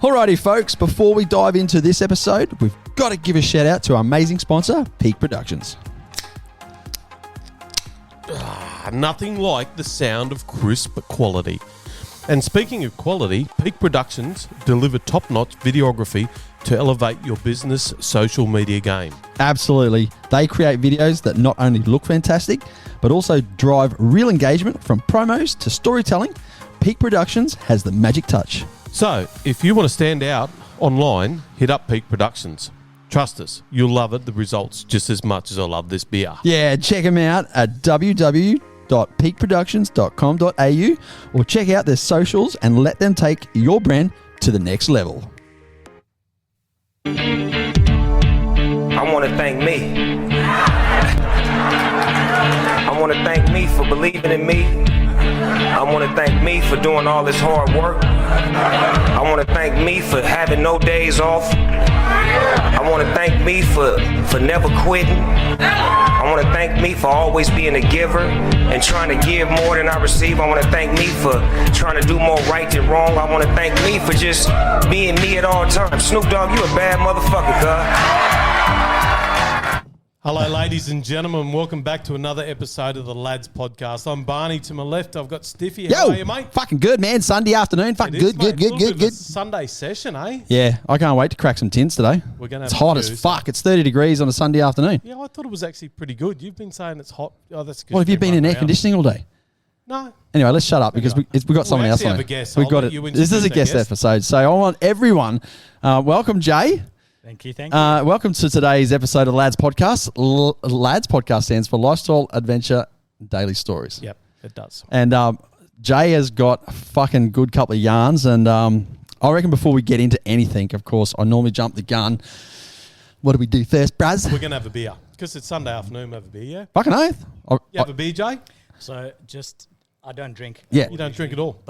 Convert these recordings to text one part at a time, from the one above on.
Alrighty, folks, before we dive into this episode, we've got to give a shout out to our amazing sponsor, Peak Productions. Nothing like the sound of crisp quality. And speaking of quality, Peak Productions deliver top-notch videography to elevate your business social media game. Absolutely. They create videos that not only look fantastic, but also drive real engagement from promos to storytelling. Peak Productions has the magic touch. So, if you want to stand out online, hit up Peak Productions. Trust us, you'll love it, the results, just as much as I love this beer. Yeah, check them out at www.peakproductions.com.au or check out their socials and let them take your brand to the next level. I want to thank me. I want to thank me for believing in me. I want to thank me for doing all this hard work. I want to thank me for having no days off. I want to thank me for never quitting. I want to thank me for always being a giver and trying to give more than I receive. I want to thank me for trying to do more right than wrong. I want to thank me for just being me at all times. Snoop Dogg, you a bad motherfucker, cuz. Hello, ladies and gentlemen. Welcome back to another episode of the Lads Podcast. I'm Barney. To my left, I've got Stiffy. How are you, mate? Fucking good, man. Sunday afternoon. Fucking good. Sunday session, eh? Yeah, I can't wait to crack some tins today. We're gonna. It's hot as fuck. It's 30 degrees on a Sunday afternoon. Yeah, I thought it was actually pretty good. You've been saying it's hot. Oh, that's good. What, have you been in air conditioning all day? No. Anyway, let's shut up because we've got someone else on. Have a guest. We've got it. This is a guest episode, so I want everyone. Welcome, Jay. Thank you. Welcome to today's episode of Lads Podcast. Lads Podcast stands for Lifestyle, Adventure, Daily Stories. Yep, it does. And Jay has got a fucking good couple of yarns. And I reckon before we get into anything, of course, I normally jump the gun. What do we do first, Braz? We're going to have a beer. Because it's Sunday afternoon, we have a beer, yeah? Fucking oath. You have a beer, Jay? So I don't drink. Yeah. You don't drink at all?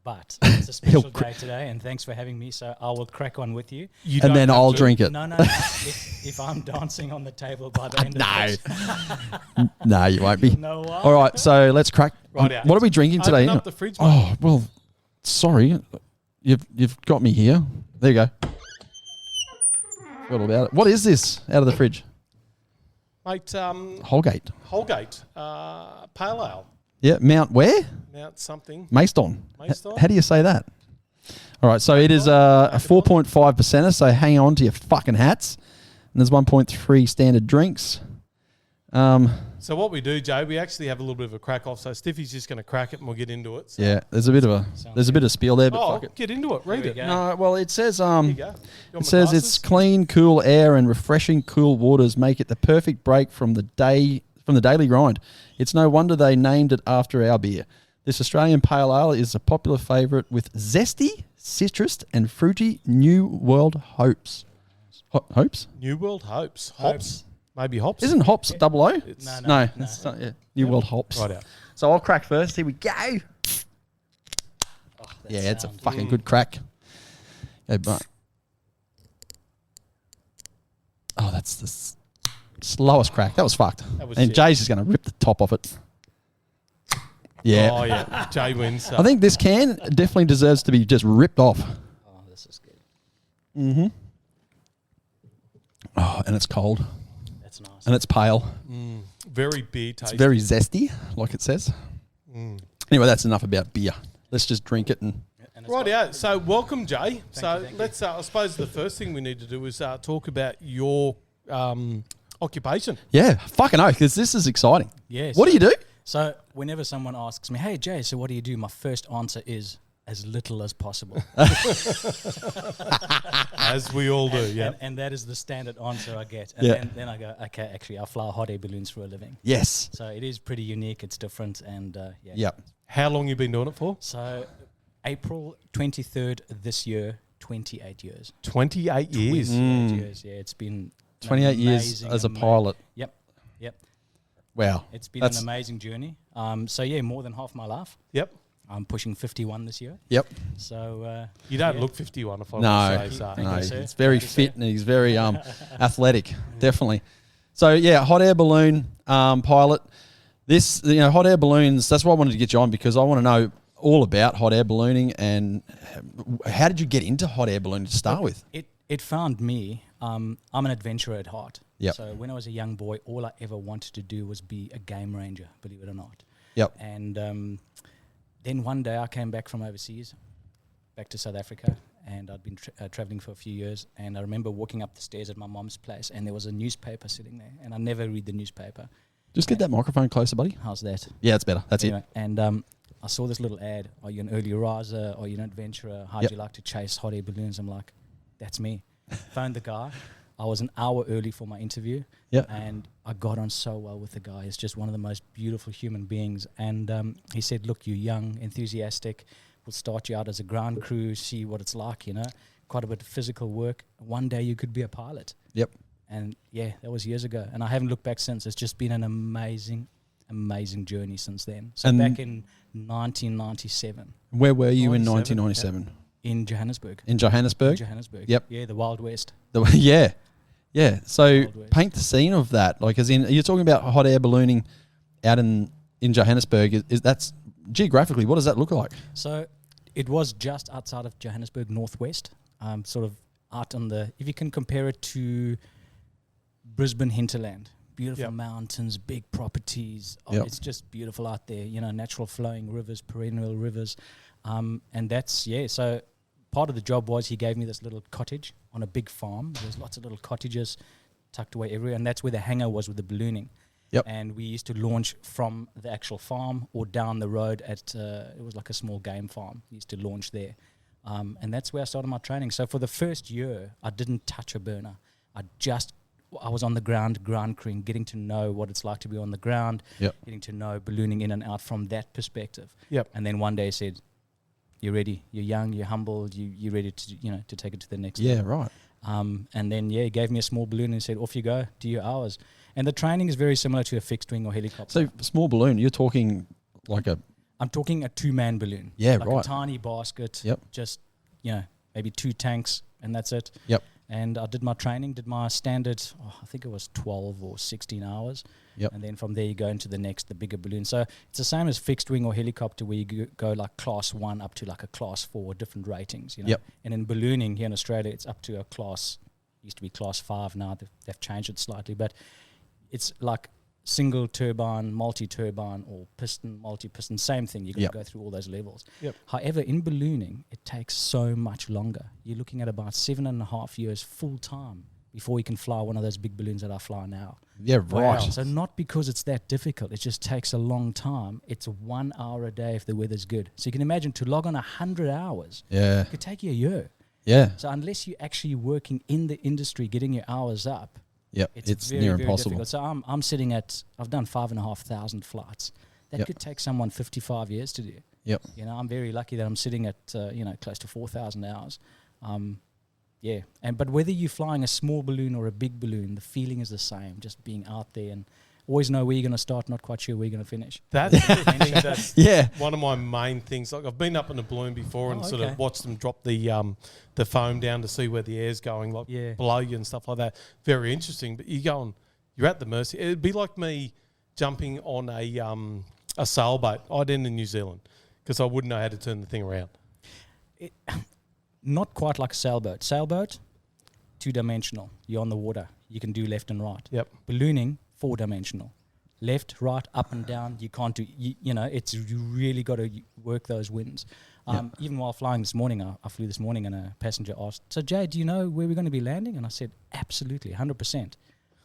But it's a special day today, and thanks for having me. So I will crack on with you. And then I'll drink it. No. if I'm dancing on the table by the end of this. No, you won't be. No. All right, so let's crack. Right out. What are we drinking today? Open up the fridge, mate. Oh, well, sorry. You've got me here. There you go. Forgot about it. What is this out of the fridge? Mate, Holgate. Pale Ale. Yeah, Mount where? Mount something. Maidstone. Maidstone? How do you say that? All right, so it is a 4.5%, so hang on to your fucking hats. And there's 1.3 standard drinks. So what we do, Jay, we actually have a little bit of a crack off. So Stiffy's just going to crack it and we'll get into it. So. Yeah, there's a bit of spiel there, but fuck it. Get into it. Read it. No, well, it says It says it's clean, cool air and refreshing, cool waters make it the perfect break from the daily grind. It's no wonder they named it after our beer. This Australian Pale Ale is a popular favourite with zesty, citrus and fruity New World Hopes. Hopes? New World Hopes. Hops. Maybe hops. Isn't hops double O? No. It's not, yeah. New World Hops. Right out. So I'll crack first. Here we go. Yeah, it's a fucking good crack. Okay, but that's the slowest crack. That was fucked. And shit. Jay's just going to rip the top off it. Yeah. Oh, yeah. Jay wins. So. I think this can definitely deserves to be just ripped off. Oh, this is good. Mm-hmm. Oh, and it's cold. That's nice. And it's pale. Very beer tasty. It's very zesty, like it says. Anyway, that's enough about beer. Let's just drink it and... Right out. So welcome, Jay. Thank you. Let's. I suppose the first thing we need to do is talk about your occupation. Yeah, fucking oath, because this is exciting. Yes. What do you do? So whenever someone asks me, "Hey Jay, so what do you do?" My first answer is as little as possible. As we all do, yeah. And that is the standard answer I get. And then I go, okay, actually, I fly hot air balloons for a living. Yes. So it is pretty unique. It's different. And yeah. Yep. How long you been doing it for? So April 23rd this year, 28 years. 28 years. 28 years, yeah. It's been 28 years as a pilot. Yep. Wow. It's been an amazing journey. So yeah, more than half my life. Yep. I'm pushing 51 this year. Yep. So you don't look 51 if I no, say so. No, you, he's very fit and he's very athletic, definitely. So yeah, hot air balloon pilot. This, hot air balloons. That's why I wanted to get you on, because I want to know all about hot air ballooning. And how did you get into hot air ballooning to start with? It found me. I'm an adventurer at heart. Yep. So when I was a young boy, all I ever wanted to do was be a game ranger, believe it or not. Yep. And then one day I came back from overseas, back to South Africa, and I'd been traveling for a few years. And I remember walking up the stairs at my mom's place, and there was a newspaper sitting there, and I never read the newspaper. Just get that microphone closer, buddy. How's that? Yeah, it's better. That's anyway, And I saw this little ad. Are you an early riser? Are you an adventurer? How'd you like to chase hot air balloons? I'm like, that's me. Phoned the guy. I was an hour early for my interview. Yeah. And I got on so well with the guy. He's just one of the most beautiful human beings. And he said, look, you're young, enthusiastic. We'll start you out as a ground crew, see what it's like, quite a bit of physical work. One day you could be a pilot. Yep. And yeah, that was years ago. And I haven't looked back since. It's just been an amazing journey since then. So and back in 1997. Where were you in 1997? In Johannesburg. In Johannesburg? Johannesburg. Yep. Yeah, the Wild West. Yeah. So Wild West. paint the scene of that. Like, as in, you're talking about hot air ballooning out in Johannesburg. Is that's geographically, what does that look like? So it was just outside of Johannesburg, northwest, sort of out on the, if you can compare it to Brisbane hinterland. Beautiful mountains, big properties. It's just beautiful out there. Natural flowing rivers, perennial rivers. And that's, so part of the job was he gave me this little cottage on a big farm. There's lots of little cottages tucked away everywhere. And that's where the hangar was with the ballooning. Yep. And we used to launch from the actual farm or down the road at, it was like a small game farm. We used to launch there. And that's where I started my training. So for the first year, I didn't touch a burner. I was on the ground crewing, getting to know what it's like to be on the ground, getting to know ballooning in and out from that perspective. Yep. And then one day he said, you're ready, you're young, you're humble, you're ready to to take it to the next level. Yeah, right. And then, he gave me a small balloon and said, off you go, do your hours. And the training is very similar to a fixed wing or helicopter. So small balloon, you're talking like I'm talking a 2-man balloon. Yeah, like right. a tiny basket, Yep. just, maybe 2 tanks, and that's it. Yep. And I did my training, did my standard, I think it was 12 or 16 hours. Yep. And then from there you go into the bigger balloon. So it's the same as fixed wing or helicopter where you go like class 1 up to like a class 4, different ratings, Yep. And in ballooning here in Australia, it's up to a class, used to be class 5 now, they've changed it slightly, but it's like single turbine, multi-turbine, or piston, multi-piston, same thing. You've got to go through all those levels. Yep. However, in ballooning, it takes so much longer. You're looking at about 7.5 years full time before you can fly one of those big balloons that I fly now. Yeah, right. So not because it's that difficult, it just takes a long time. It's 1 hour a day if the weather's good. So you can imagine to log on 100 hours, Yeah. it could take you a year. Yeah. So unless you're actually working in the industry, getting your hours up, Yep. it's very, near very impossible. difficult. So I'm sitting at, I've done 5,500 flights. That Yep. could take someone 55 years to do. Yep. I'm very lucky that I'm sitting at, close to 4,000 hours. But whether you're flying a small balloon or a big balloon, the feeling is the same, just being out there and always know where you're going to start, not quite sure where you're going to finish. That's Yeah. one of my main things. Like, I've been up in a balloon before and sort okay. of watched them drop the foam down to see where the air's going, like below you and stuff like that. Very interesting. But you're at the mercy. It'd be like me jumping on a sailboat. I'd end in New Zealand because I wouldn't know how to turn the thing around. Not quite like a sailboat. Sailboat, 2-dimensional. You're on the water. You can do left and right. Yep. Ballooning, 4-dimensional. Left, right, up and down. You can't do, you really got to work those winds. Even while flying this morning, I flew this morning and a passenger asked, so Jay, do you know where we're going to be landing? And I said, absolutely, 100%.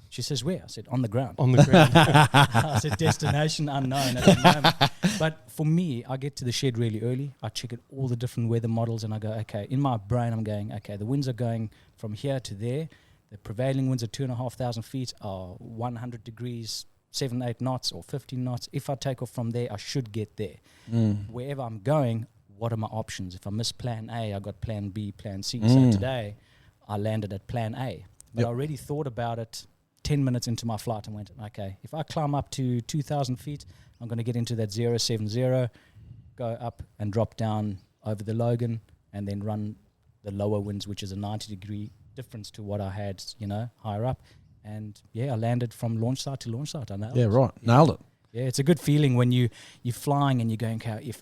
She says, where? I said, on the ground. On the ground. I said, destination unknown at the moment. But for me, I get to the shed really early. I check out all the different weather models and I go, okay, in my brain, I'm going, okay, the winds are going from here to there. The prevailing winds at 2,500 feet are 100 degrees, 7, 8 knots or 15 knots. If I take off from there, I should get there. Wherever I'm going, what are my options? If I miss plan A, I got plan B, plan C. So today, I landed at plan A. But I already thought about it 10 minutes into my flight and went, okay, if I climb up to 2,000 feet, I'm going to get into that 070, go up and drop down over the Logan and then run the lower winds, which is a 90-degree difference to what I had, higher up. And, I landed from launch site to launch site. I nailed it. Yeah, right. Nailed it. Yeah, it's a good feeling when you're flying and you're going, okay,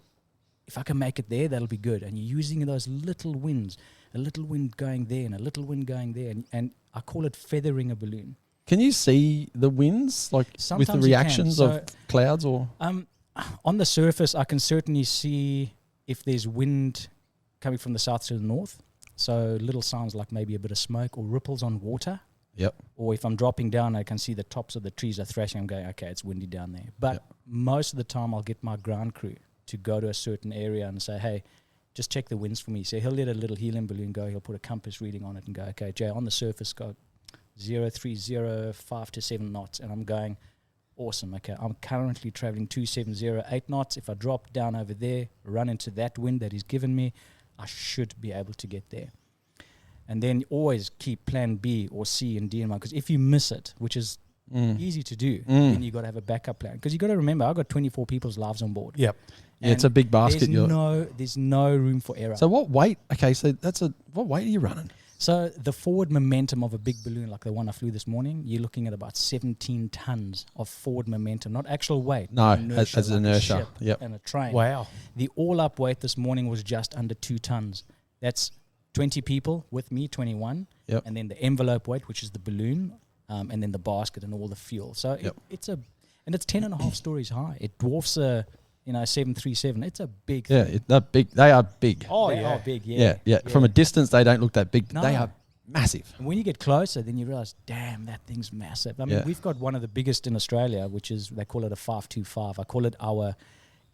if I can make it there, that'll be good. And you're using those little winds, a little wind going there and a little wind going there. And I call it feathering a balloon. Can you see the winds, like Sometimes with the you can. reactions So, of clouds or? On the surface, I can certainly see if there's wind coming from the south to the north. So little sounds like maybe a bit of smoke or ripples on water. Yep. Or if I'm dropping down, I can see the tops of the trees are thrashing. I'm going, okay, it's windy down there. But most of the time, I'll get my ground crew to go to a certain area and say, hey, just check the winds for me. So he'll let a little helium balloon go. He'll put a compass reading on it and go, okay, Jay, on the surface, go 030, 5 to 7 knots. And I'm going, awesome. Okay, I'm currently traveling 270, 8 knots. If I drop down over there, run into that wind that he's given me, I should be able to get there. And then always keep plan B or C and D in mind, because if you miss it, which is easy to do, then you got to have a backup plan. Because you got to remember, I've got 24 people's lives on board. Yep. Yeah, it's a big basket. There's no room for error. So what weight? Okay, so what weight are you running? So the forward momentum of a big balloon like the one I flew this morning, you're looking at about 17 tons of forward momentum, not actual weight. No, inertia, as like inertia. A ship Yep. and a train. Wow. The all-up weight this morning was just under 2 tons. That's 20 people with me, 21. Yep. And then the envelope weight, which is the balloon, and then the basket and all the fuel. So it's 10.5 stories high. It dwarfs a 737. It's a big thing. They're big. They are big. Oh, they are big, yeah. Yeah. From a distance, they don't look that big, but No. they are massive. And when you get closer, then you realize, damn, that thing's massive. I mean, we've got one of the biggest in Australia, which is, they call it a 525. I call it our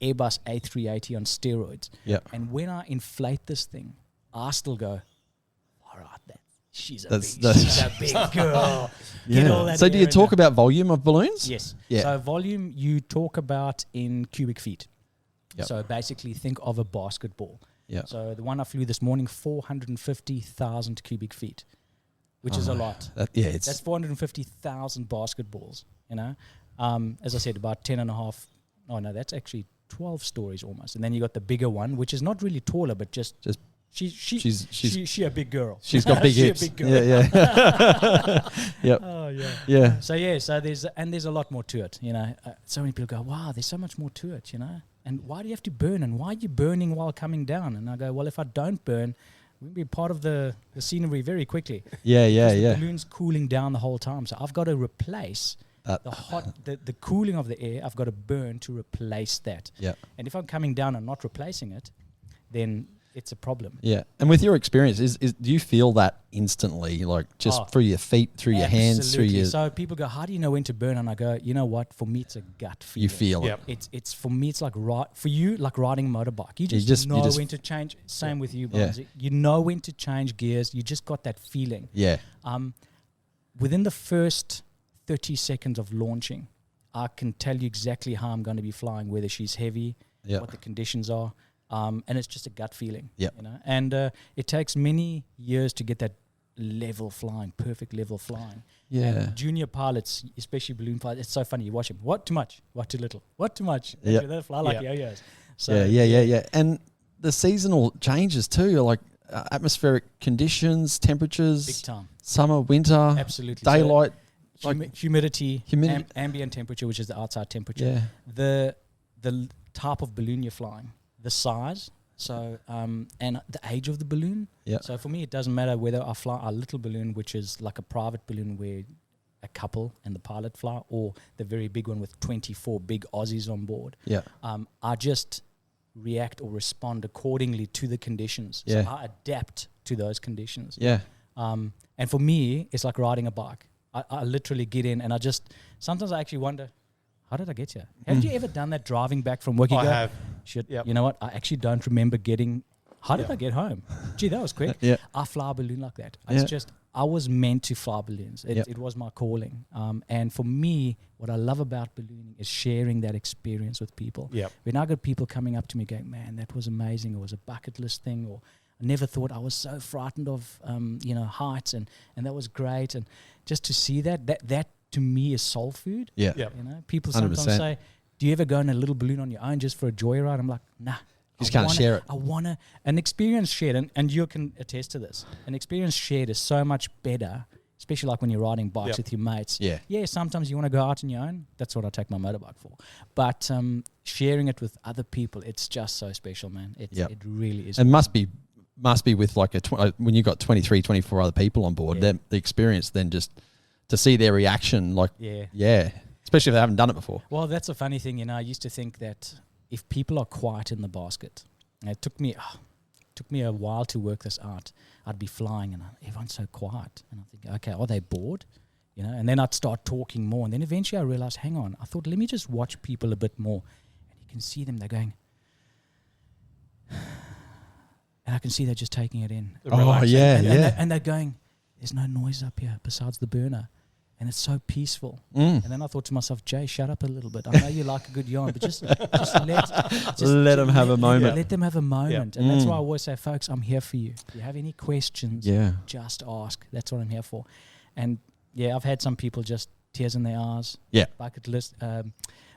Airbus A380 on steroids. Yeah. And when I inflate this thing, I still go, all right, she's a big girl. Get all that So do air you in talk her. about volume of balloons? Yes. Yeah. So volume you talk about in cubic feet. Yep. So basically think of a basketball. Yeah. So the one I flew this morning, 450,000 cubic feet, which is a lot. That's 450,000 basketballs, As I said, about 10.5. Oh, no, that's actually 12 stories almost. And then you got the bigger one, which is not really taller, but just she's a big girl. She's got big hips. A big girl. Yeah. Yep. Oh, yeah. Yeah. So there's a lot more to it, so many people go, wow, there's so much more to it, And why do you have to burn? And why are you burning while coming down? And I go, well, if I don't burn, we'll be part of the scenery very quickly. Yeah. The balloon's cooling down the whole time. So I've got to replace the cooling of the air. I've got to burn to replace that. Yeah. And if I'm coming down and not replacing it, then it's a problem. Yeah. And with your experience, do you feel that instantly, like just through your feet, through your hands, through your... So people go, how do you know when to burn? And I go, you know what? For me, it's a gut feeling. You feel it. It's for me, it's like for you, like riding a motorbike. You just know when to change. Same with you, Bonzi. You know when to change gears. You just got that feeling. Yeah. Within the first 30 seconds of launching, I can tell you exactly how I'm going to be flying, whether she's heavy, what the conditions are. And it's just a gut feeling, And it takes many years to get that perfect level flying. Yeah. And junior pilots, especially balloon pilots, it's so funny. You watch them. What too much? What too little? What too much? Yeah. They fly like yo-yos. So yeah. And the seasonal changes too, like atmospheric conditions, temperatures, Big time. Summer, winter, Absolutely. daylight, So, humidity, ambient temperature, which is the outside temperature. The type of balloon you're flying. The size, and the age of the balloon. Yeah. So for me, it doesn't matter whether I fly a little balloon, which is like a private balloon where a couple and the pilot fly, or the very big one with 24 big Aussies on board. Yeah. I just react or respond accordingly to the conditions. Yeah. So I adapt to those conditions. Yeah. And for me, it's like riding a bike. I literally get in and sometimes I actually wonder, how did I get here? Have you ever done that driving back from work? I have. Shit, you know what? I actually don't remember how did I get home? Gee, that was quick. Yeah. I fly a balloon like that. It's just, I was meant to fly balloons. It was my calling. And for me, what I love about ballooning is sharing that experience with people. Yep. When I got people coming up to me going, man, that was amazing. It was a bucket list thing, or I never thought, I was so frightened of, heights, and that was great. And just to see that to me is soul food. Yeah. Yep. People sometimes 100%. say, do you ever go in a little balloon on your own just for a joyride? I'm like, nah. You just can't share it. I want an experience shared, and you can attest to this. An experience shared is so much better especially like when you're riding bikes Yep. with your mates. Yeah. Sometimes you want to go out on your own. That's what I take my motorbike for. But sharing it with other people, it's just so special, man. It really is. And must be with like when you got 23, 24 other people on board, the experience then just to see their reaction, like, especially if they haven't done it before. Well, that's a funny thing, I used to think that if people are quiet in the basket, and it took me a while to work this out. I'd be flying and everyone's so quiet, and I think, okay, are they bored? And then I'd start talking more, and then eventually I realized, hang on, I thought, let me just watch people a bit more, and you can see them, they're going, and I can see they're just taking it in. And they're going, there's no noise up here besides the burner. And it's so peaceful. And then I thought to myself, Jay, shut up a little bit. I know you like a good yarn, but just let them have a moment. Let them have a moment. And that's why I always say, folks, I'm here for you. If you have any questions, just ask. That's what I'm here for. And I've had some people just tears in their eyes. Bucket list,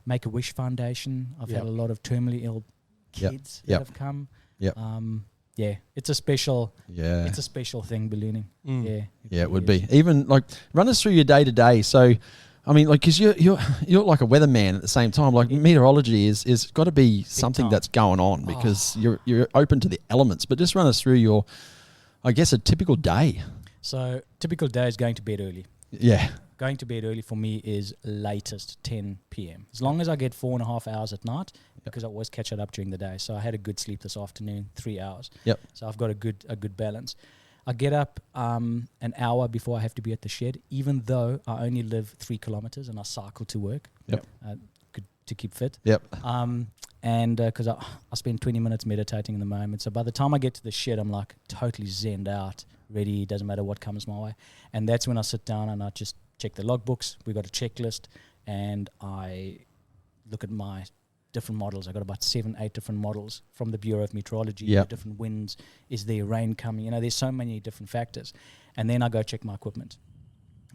Make-A-Wish Foundation. I've had a lot of terminally ill kids that have come. It's a special thing, ballooning. It would be. Even like run us through your day to day. So, I mean, like, because you're like a weatherman at the same time. Like meteorology is got to be something that's going on because you're open to the elements. But just run us through your, I guess, a typical day. So typical day is going to bed early. Yeah. Going to bed early for me is latest 10 p.m. As long as I get 4.5 hours at night, because I always catch it up during the day. So I had a good sleep this afternoon, 3 hours. So I've got a good balance. I get up an hour before I have to be at the shed, even though I only live 3 kilometers and I cycle to work. Good to keep fit. And because I spend 20 minutes meditating in the moment. So by the time I get to the shed, I'm like totally zenned out, ready, doesn't matter what comes my way. And that's when I sit down and I just check the logbooks. We've got a checklist, and I look at my different models. I got about 7-8 different models from the Bureau of Meteorology. Different winds. Is there rain coming? There's so many different factors. And then I go check my equipment.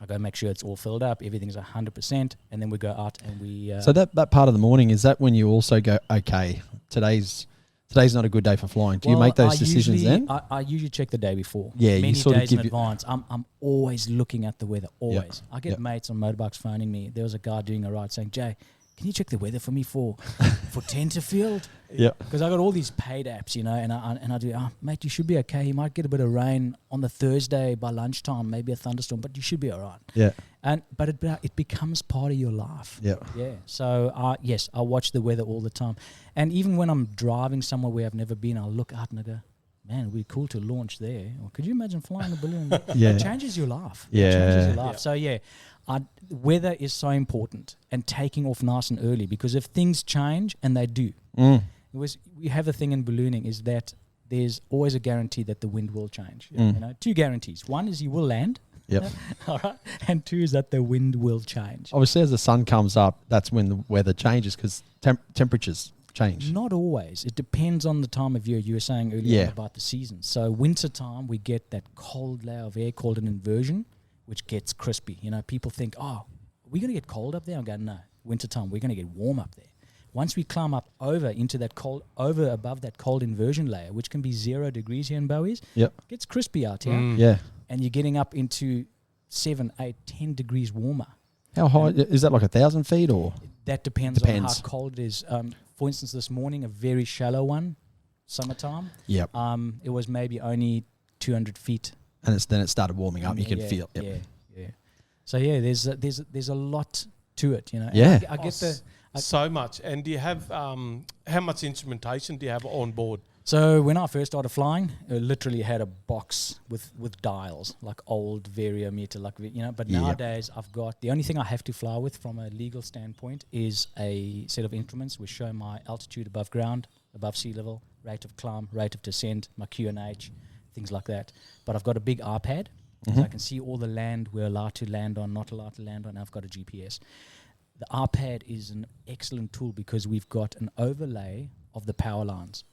I go make sure it's all filled up, everything's 100%, and then we go out and we... so that part of the morning, is that when you also go, okay, today's not a good day for flying? Do you make those decisions then? I usually check the day before. Many days in advance. I'm always looking at the weather, always. I get mates on motorbikes phoning me. There was a guy doing a ride saying, Jay, can you check the weather for me for Tenterfield? Because I got all these paid apps, and I do, mate, you should be okay. You might get a bit of rain on the Thursday by lunchtime, maybe a thunderstorm, but you should be all right. But it becomes part of your life. So yes, I watch the weather all the time. And even when I'm driving somewhere where I've never been, I'll look out and I go, man, it'd be cool to launch there. Or could you imagine flying a balloon? It changes your life. It changes your life. So weather is so important, and taking off nice and early, because if things change, and they do, we have a thing in ballooning is that there's always a guarantee that the wind will change. 2 guarantees. One is you will land. All right. And 2 is that the wind will change. Obviously, as the sun comes up, that's when the weather changes because temperatures change. Not always. It depends on the time of year. You were saying earlier about the season. So winter time, we get that cold layer of air called an inversion, which gets crispy. People think, are we going to get cold up there? I'm going, no. Winter time, we're going to get warm up there. Once we climb up into that cold, above that cold inversion layer, which can be 0 degrees here in Bowie's, it gets crispy out here. And you're getting up into 7, 8, 10 degrees warmer. How high? Is that like 1,000 feet or? That depends on how cold it is. For instance, this morning, a very shallow one, summertime. It was maybe only 200 feet. And then it started warming up. You can feel it. So there's a lot to it, I get so much. And do you have how much instrumentation do you have on board? So when I first started flying, I literally had a box with dials, like old variometer, But nowadays I've got, the only thing I have to fly with from a legal standpoint is a set of instruments which show my altitude above ground, above sea level, rate of climb, rate of descent, my QNH, things like that. But I've got a big iPad, so I can see all the land we're allowed to land on, not allowed to land on, and I've got a GPS. The iPad is an excellent tool because we've got an overlay of the power lines.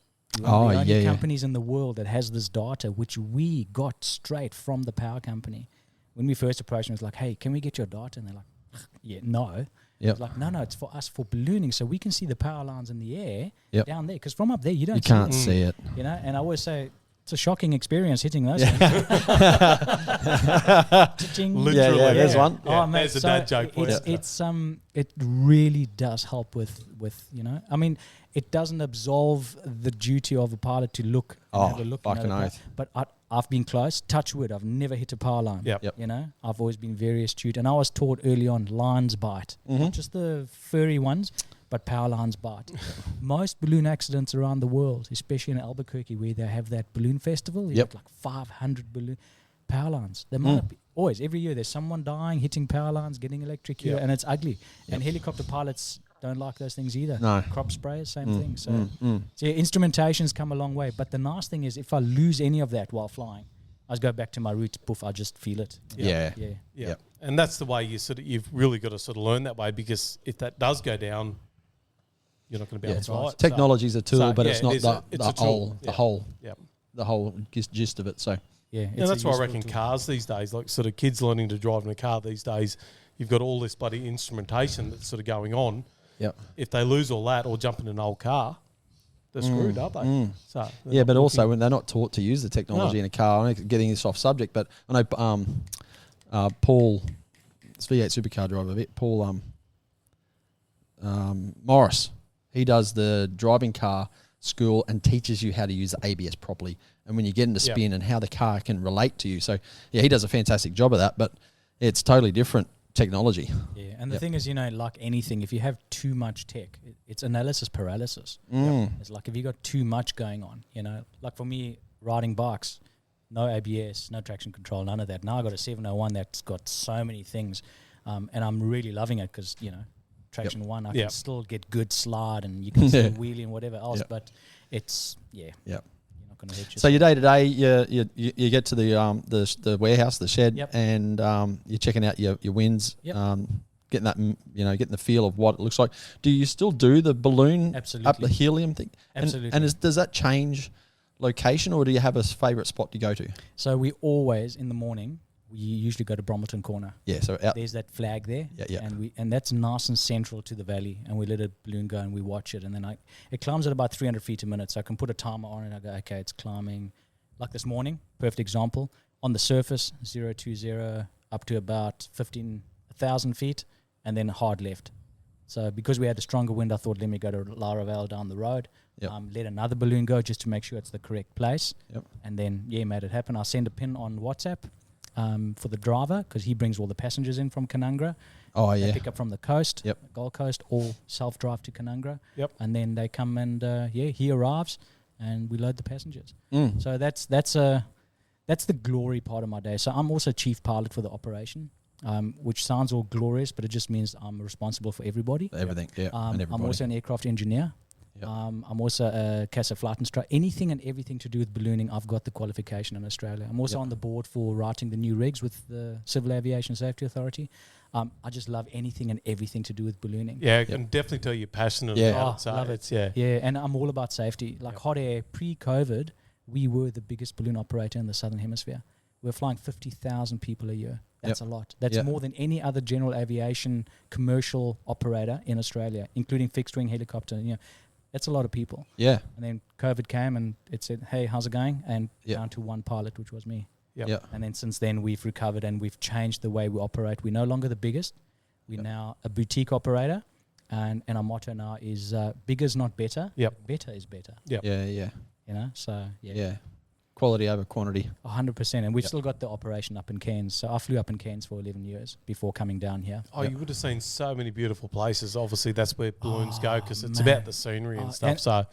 We're the only companies in the world that has this data, which we got straight from the power company. When we first approached them, it was like, hey, can we get your data? And they're like, no. It's like, no, it's for us for ballooning, so we can see the power lines in the air down there. Because from up there, you can't see it. And I always say, It's a shocking experience hitting those things. Literally. Yeah, there's one. Yeah, Oh, man, there's a dad joke for you. It really does help with I mean, it doesn't absolve the duty of a pilot to look and have a look. Fucking at oath. But I've been close. Touch wood, I've never hit a power line. Yep. You know, I've always been very astute, and I was taught early on lines bite, not just the furry ones, but power lines bite. Most balloon accidents around the world, especially in Albuquerque, where they have that balloon festival, you get like 500 balloon power lines. There might be, always, every year, there's someone dying, hitting power lines, getting electrocuted, and it's ugly. And helicopter pilots don't like those things either. No. Crop sprayers, same thing. So, so instrumentation's come a long way. But the nice thing is, if I lose any of that while flying, I just go back to my roots. Poof! I just feel it. Yeah. Yeah. Yep. And that's the way you've really got to sort of learn that way, because if that does go down, you're not going to be able to fly it. Technology's a tool, but it's not it's a tool. the whole gist of it. So Yeah, Yeah, that's why I reckon cars these days, like sort of kids learning to drive in a car these days, you've got all this bloody instrumentation that's sort of going on. Yep. If they lose all that or jump in an old car, they're screwed, aren't they? So yeah, but also when they're not taught to use the technology in a car. I'm getting this off subject, but I know Paul, this V8 supercar driver, Paul Morris. He does the driving car school and teaches you how to use the ABS properly, and when you get into spin and how the car can relate to you. So yeah, he does a fantastic job of that, but it's totally different technology. Yeah, and the thing is, like anything, if you have too much tech, it's analysis paralysis. It's like if you got too much going on, like for me, riding bikes, no ABS, no traction control, none of that. Now I got a 701 that's got so many things, and I'm really loving it because, traction one, I can still get good slide and you can still wheelie and whatever else, but it's, you're not going to hurt yourself. So your day to day, you get to the warehouse, the shed, and you're checking out your wins, getting that, getting the feel of what it looks like. Do you still do the balloon up the helium thing? Absolutely. And does that change location, or do you have a favourite spot to go to? So we always, in the morning, we usually go to Brompton Corner. Yeah, so out. There's that flag there. Yeah. And that's nice and central to the valley, and we let a balloon go and we watch it, and then it climbs at about 300 feet a minute, so I can put a timer on and I go, okay, it's climbing. Like this morning, perfect example, on the surface, 020 up to about 1,000 feet, and then hard left. So because we had a stronger wind, I thought, let me go to Laravel down the road, let another balloon go just to make sure it's the correct place, and then, made it happen. I send a pin on WhatsApp for the driver, because he brings all the passengers in from Canungra. They pick up from the coast, Gold Coast, all self-drive to Canungra, and then they come and, he arrives, and we load the passengers. So that's the glory part of my day. So I'm also chief pilot for the operation. Which sounds all glorious, but it just means I'm responsible for everybody. Everything, and everybody. I'm also an aircraft engineer. I'm also a CASA flight instructor. Anything and everything to do with ballooning, I've got the qualification in Australia. I'm also on the board for writing the new regs with the Civil Aviation Safety Authority. I just love anything and everything to do with ballooning. Yeah, I can definitely tell you're passionate about it. So love it. Yeah, and I'm all about safety. Like hot air, pre-COVID, we were the biggest balloon operator in the Southern Hemisphere. We're flying 50,000 people a year. That's a lot. That's more than any other general aviation commercial operator in Australia, including fixed-wing helicopter. That's a lot of people. Yeah. And then COVID came and it said, hey, how's it going? And down to one pilot, which was me. And then since then, we've recovered and we've changed the way we operate. We're no longer the biggest. We're now a boutique operator. And our motto now is bigger's not better. Better is better. Yeah. So, Quality over quantity. 100%. And we've still got the operation up in Cairns. So I flew up in Cairns for 11 years before coming down here. Oh, you would have seen so many beautiful places. Obviously, that's where balloons go, because it's about the scenery and stuff. So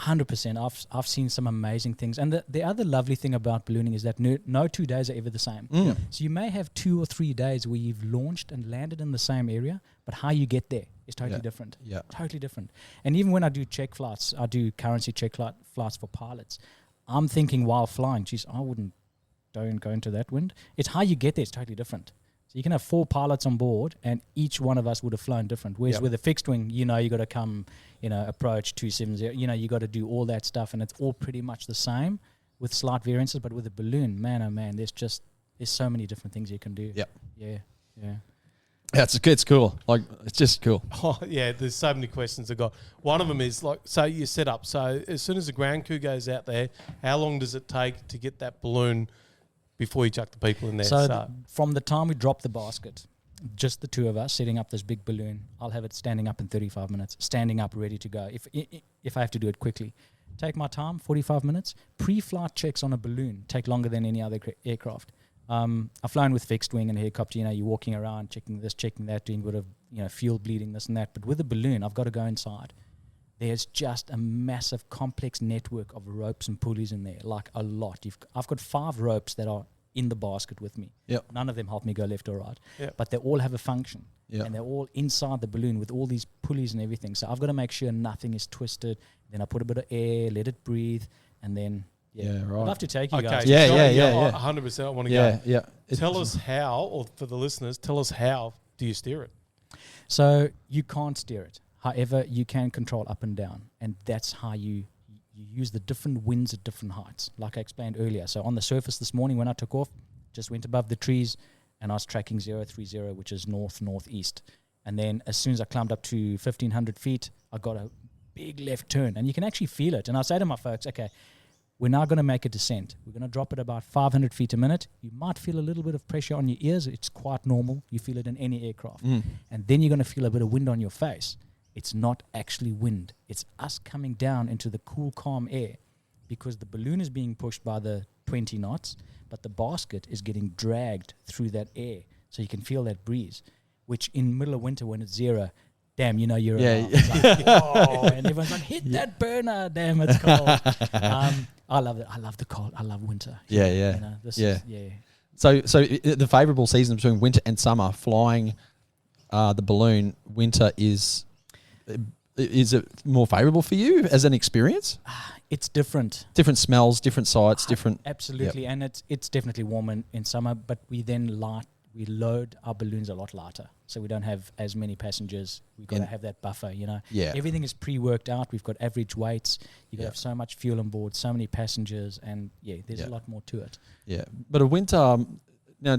100%. I've seen some amazing things. And the other lovely thing about ballooning is that no 2 days are ever the same. So you may have 2 or 3 days where you've launched and landed in the same area, but how you get there is totally different. Totally different. And even when I do check flights, I do currency check flights for pilots. I'm thinking while flying, geez, don't go into that wind. It's how you get there is totally different. So you can have 4 pilots on board and each one of us would have flown different. Whereas with a fixed wing, you got to come, approach 270, you got to do all that stuff, and it's all pretty much the same with slight variances. But with a balloon, man, oh man, there's so many different things you can do. Yeah. Yeah, it's cool. Like, it's just cool. Oh, yeah, there's so many questions I got. One of them is, like, so you set up. So as soon as the ground crew goes out there, how long does it take to get that balloon before you chuck the people in there? So from the time we drop the basket, just the two of us setting up this big balloon, I'll have it standing up in 35 minutes, standing up ready to go. If I have to do it quickly. Take my time, 45 minutes. Pre-flight checks on a balloon take longer than any other aircraft. I've flown with fixed wing and helicopter. You're walking around, checking this, checking that, doing a bit of fuel bleeding, this and that. But with a balloon, I've got to go inside. There's just a massive, complex network of ropes and pulleys in there, like a lot. I've got 5 ropes that are in the basket with me. Yep. None of them help me go left or right. Yep. But they all have a function. Yep. And they're all inside the balloon with all these pulleys and everything. So I've got to make sure nothing is twisted. Then I put a bit of air, let it breathe, and then... Yeah, right. I'd love to take you guys. Yeah. 100% I want to Yeah, go. yeah. Tell us how, or for the listeners, tell us how do you steer it? So you can't steer it. However, you can control up and down. And that's how you use the different winds at different heights, like I explained earlier. So on the surface this morning when I took off, just went above the trees, and I was tracking 030, which is northeast. And then as soon as I climbed up to 1,500 feet, I got a big left turn. And you can actually feel it. And I say to my folks, okay, we're now going to make a descent. We're going to drop it about 500 feet a minute. You might feel a little bit of pressure on your ears. It's quite normal. You feel it in any aircraft. And then you're going to feel a bit of wind on your face. It's not actually wind. It's us coming down into the cool, calm air because the balloon is being pushed by the 20 knots, but the basket is getting dragged through that air. So you can feel that breeze, which in middle of winter when it's 0, damn, you're alive. It's like, whoa, and everyone's like, hit that burner. Damn, it's cold. I love it. I love the cold. I love winter. Yeah. Yeah. So the favourable season between winter and summer, flying the balloon, winter is it more favourable for you as an experience? It's different. Different smells, different sights, different... Absolutely, Yep. and it's definitely warm in summer, but we then we load our balloons a lot lighter, so we don't have as many passengers. We've got to have that buffer, Yeah. Everything is pre-worked out. We've got average weights. You've got to Yeah. have so much fuel on board, so many passengers, and there's a lot more to it. Yeah, but a winter... Now,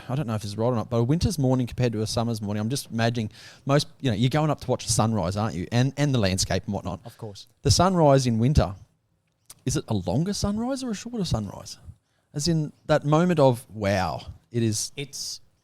I don't know if it's right or not, but a winter's morning compared to a summer's morning, I'm just imagining most, you're going up to watch the sunrise, aren't you? And the landscape and whatnot. Of course. The sunrise in winter, is it a longer sunrise or a shorter sunrise? As in that moment of, wow, it is...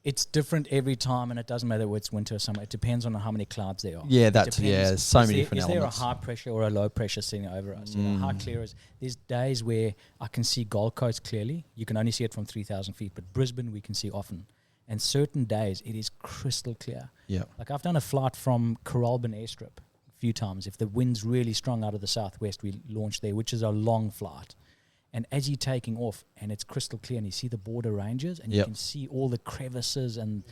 It's different every time, and it doesn't matter whether it's winter or summer. It depends on how many clouds there are. Yeah, There's so many different elements. Is there a high pressure or a low pressure sitting over us? How clear is... There's days where I can see Gold Coast clearly. You can only see it from 3,000 feet, but Brisbane we can see often. And certain days it is crystal clear. Yeah. Like I've done a flight from Coralbin Airstrip a few times. If the wind's really strong out of the southwest, we launch there, which is a long flight. And as you're taking off, and it's crystal clear, and you see the border ranges, and you can see all the crevices, and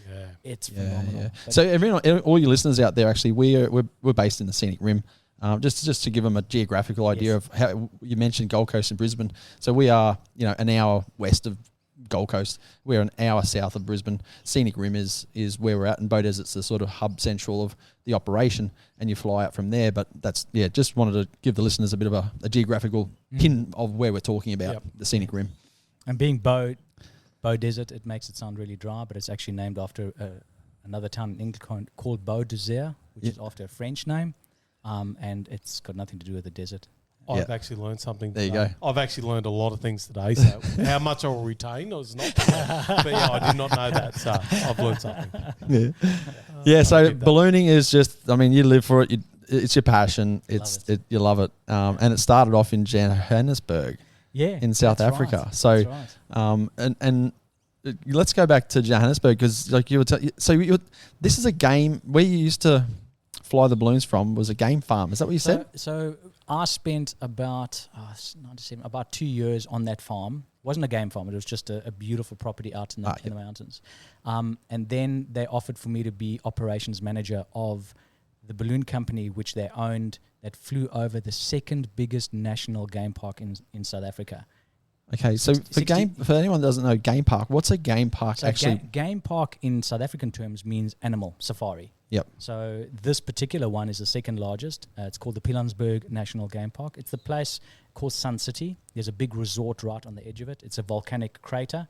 it's phenomenal. Yeah. So everyone, all your listeners out there, actually, we're based in the Scenic Rim. Just to give them a geographical idea of how you mentioned Gold Coast and Brisbane. So we are, an hour west of Gold Coast. We're an hour south of Brisbane. Scenic Rim is where we're at, and Bow Desert's the sort of hub central of the operation, and you fly out from there. But that's just wanted to give the listeners a bit of a geographical pin of where we're talking about, the Scenic Rim. And being Bow Desert, it makes it sound really dry, but it's actually named after another town in England called Bow Desert, which is after a French name, and it's got nothing to do with the desert. I've actually learned something today. There you go. I've actually learned a lot of things today. So how much I will retain is not clear. But I did not know that. So I've learned something. Yeah. So ballooning is just, you live for it. It's your passion. You love it. And it started off in Johannesburg. In South Africa. Right. So, that's right. and let's go back to Johannesburg because, like you were, this is a game where you used to fly the balloons from was a game farm. Is that what you said? So I spent about 2 years on that farm. It wasn't a game farm. It was just a beautiful property out in the mountains. And then they offered for me to be operations manager of the balloon company, which they owned, that flew over the second biggest national game park in South Africa. Okay, so for anyone that doesn't know game park, what's a game park actually? Game park in South African terms means animal safari. Yep. So this particular one is the second largest. It's called the Pilanesberg National Game Park. It's the place called Sun City. There's a big resort right on the edge of it. It's a volcanic crater.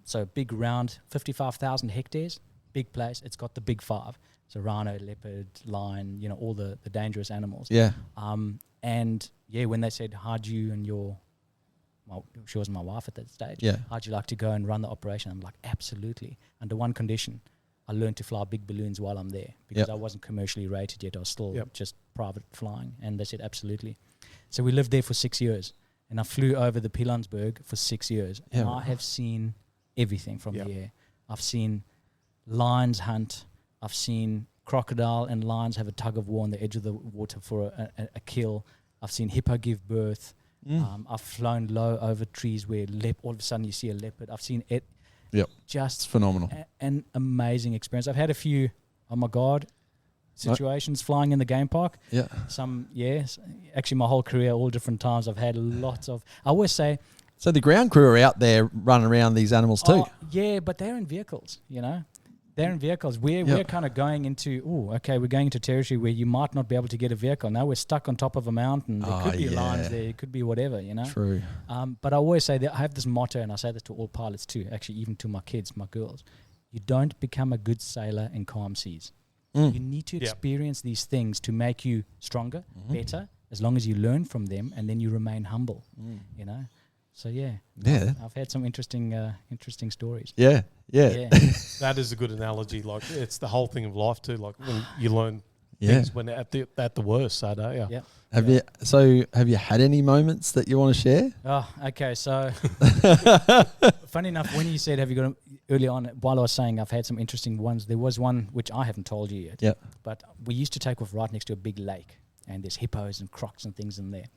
So big round, 55,000 hectares. big place. It's got the big five. So rhino, leopard, lion, all the dangerous animals. Yeah. And yeah, when they said, how'd you and she was my wife at that stage. Yeah. How'd you like to go and run the operation? I'm like, absolutely. Under one condition, I learned to fly big balloons while I'm there because I wasn't commercially rated yet. I was still just private flying. And they said, absolutely. So we lived there for 6 years. And I flew over the Pilanesberg for 6 years. Yeah. And I have seen everything from the air. I've seen lions hunt. I've seen crocodile and lions have a tug of war on the edge of the water for a kill. I've seen hippo give birth. I've flown low over trees where all of a sudden you see a leopard. I've seen it. Yep. Just it's phenomenal. An amazing experience. I've had a few, oh my God, situations flying in the game park. Yeah. Actually my whole career, all different times, I've had lots of, I always say. So the ground crew are out there running around these animals too? Yeah, but they're in vehicles, They're in vehicles. We're kind of going into, we're going into territory where you might not be able to get a vehicle. Now we're stuck on top of a mountain. There could be lions there. It could be whatever, True. But I always say that I have this motto, and I say this to all pilots too, actually even to my kids, my girls. You don't become a good sailor in calm seas. You need to experience these things to make you stronger, better, as long as you learn from them and then you remain humble, So I've had some interesting stories. Yeah. That is a good analogy. Like it's the whole thing of life too. Like when you learn things when at the worst. So don't you? Yeah. Have you had any moments that you want to share? Oh, okay. So funny enough, when you said have you got early on, while I was saying I've had some interesting ones, there was one which I haven't told you yet. Yeah. But we used to take off right next to a big lake, and there's hippos and crocs and things in there,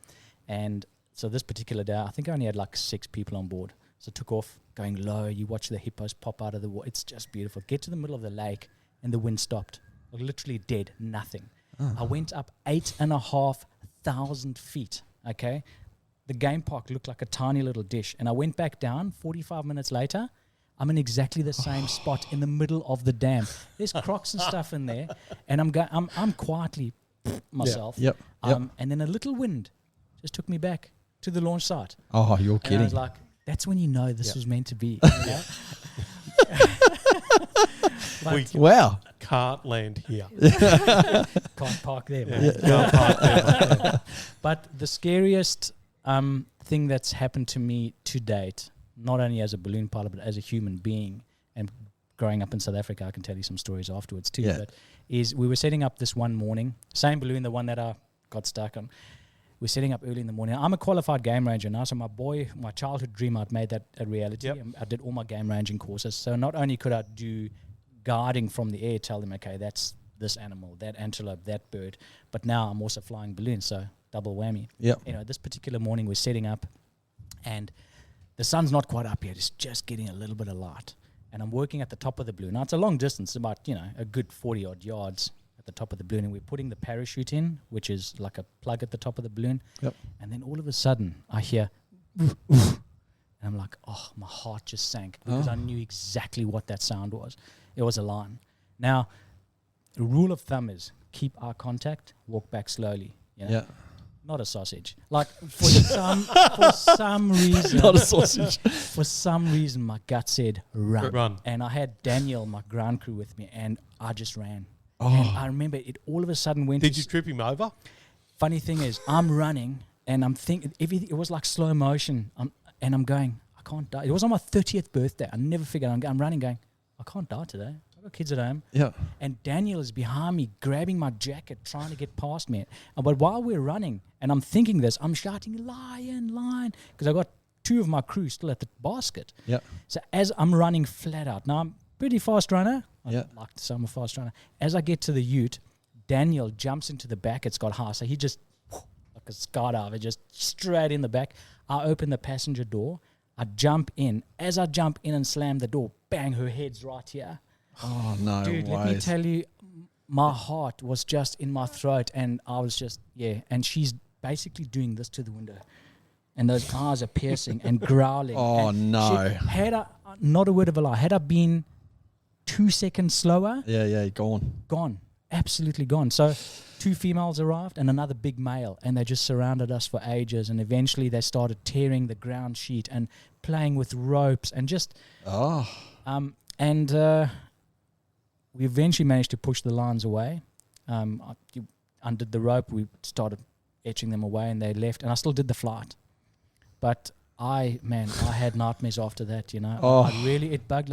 and so this particular day, I think I only had like 6 people on board. So took off, going low. You watch the hippos pop out of the water. It's just beautiful. Get to the middle of the lake, and the wind stopped. Like literally dead, nothing. I went up 8,500 feet, okay? The game park looked like a tiny little dish. And I went back down 45 minutes later. I'm in exactly the same spot in the middle of the dam. There's crocs and stuff in there. And I'm quietly myself. Yep. And then a little wind just took me back to the launch site. Oh, you're kidding. And I was like, that's when you know this was meant to be. Wow. Can't land here. Can't park there. Can't park there. But the scariest thing that's happened to me to date, not only as a balloon pilot, but as a human being, and growing up in South Africa, I can tell you some stories afterwards too, but is we were setting up this one morning, same balloon, the one that I got stuck on. We're setting up early in the morning. I'm a qualified game ranger now, so my childhood dream, I'd made that a reality. Yep. I did all my game ranging courses. So not only could I do guarding from the air, tell them, okay, that's this animal, that antelope, that bird, but now I'm also flying balloons, so double whammy. Yep. This particular morning we're setting up, and the sun's not quite up yet. It's just getting a little bit of light. And I'm working at the top of the balloon. Now, it's a long distance, about, a good 40-odd yards at the top of the balloon, and we're putting the parachute in, which is like a plug at the top of the balloon. Yep. And then all of a sudden I hear oof, oof, and I'm like, oh, my heart just sank because I knew exactly what that sound was. It was a lion. Now, the rule of thumb is keep eye contact, walk back slowly. Yeah. Not a sausage. Like for some reason, Not a sausage. For some reason, my gut said run. Run. And I had Daniel, my ground crew, with me, and I just ran. Oh. And I remember it all of a sudden went. Did you trip him over? Funny thing is, I'm running and I'm thinking everything. It was like slow motion. And I'm going, I can't die. It was on my 30th birthday. I never figured. I'm running, going, I can't die today. I've got kids at home. Yeah. And Daniel is behind me, grabbing my jacket, trying to get past me. But while we're running, and I'm thinking this, I'm shouting, lion, lion, because I got 2 of my crew still at the basket. Yeah. So as I'm running flat out, now I'm a pretty fast runner. Yeah. I like to say I'm a fast runner. As I get to the ute, Daniel jumps into the back. It's got high, so he just, like a skydiver, just straight in the back. I open the passenger door. I jump in. As I jump in and slam the door, bang, her head's right here. Oh, no Dude, let me tell you, my heart was just in my throat, and I was just, and she's basically doing this to the window. And those eyes are piercing and growling. Oh, and no. Had I, not a word of a lie, had I been 2 seconds slower, gone, absolutely gone. So 2 females arrived and another big male, and they just surrounded us for ages, and eventually they started tearing the ground sheet and playing with ropes and just... we eventually managed to push the lions away. You undid the rope. We started etching them away, and they left. And I still did the flight, but I had nightmares after that. It bugged.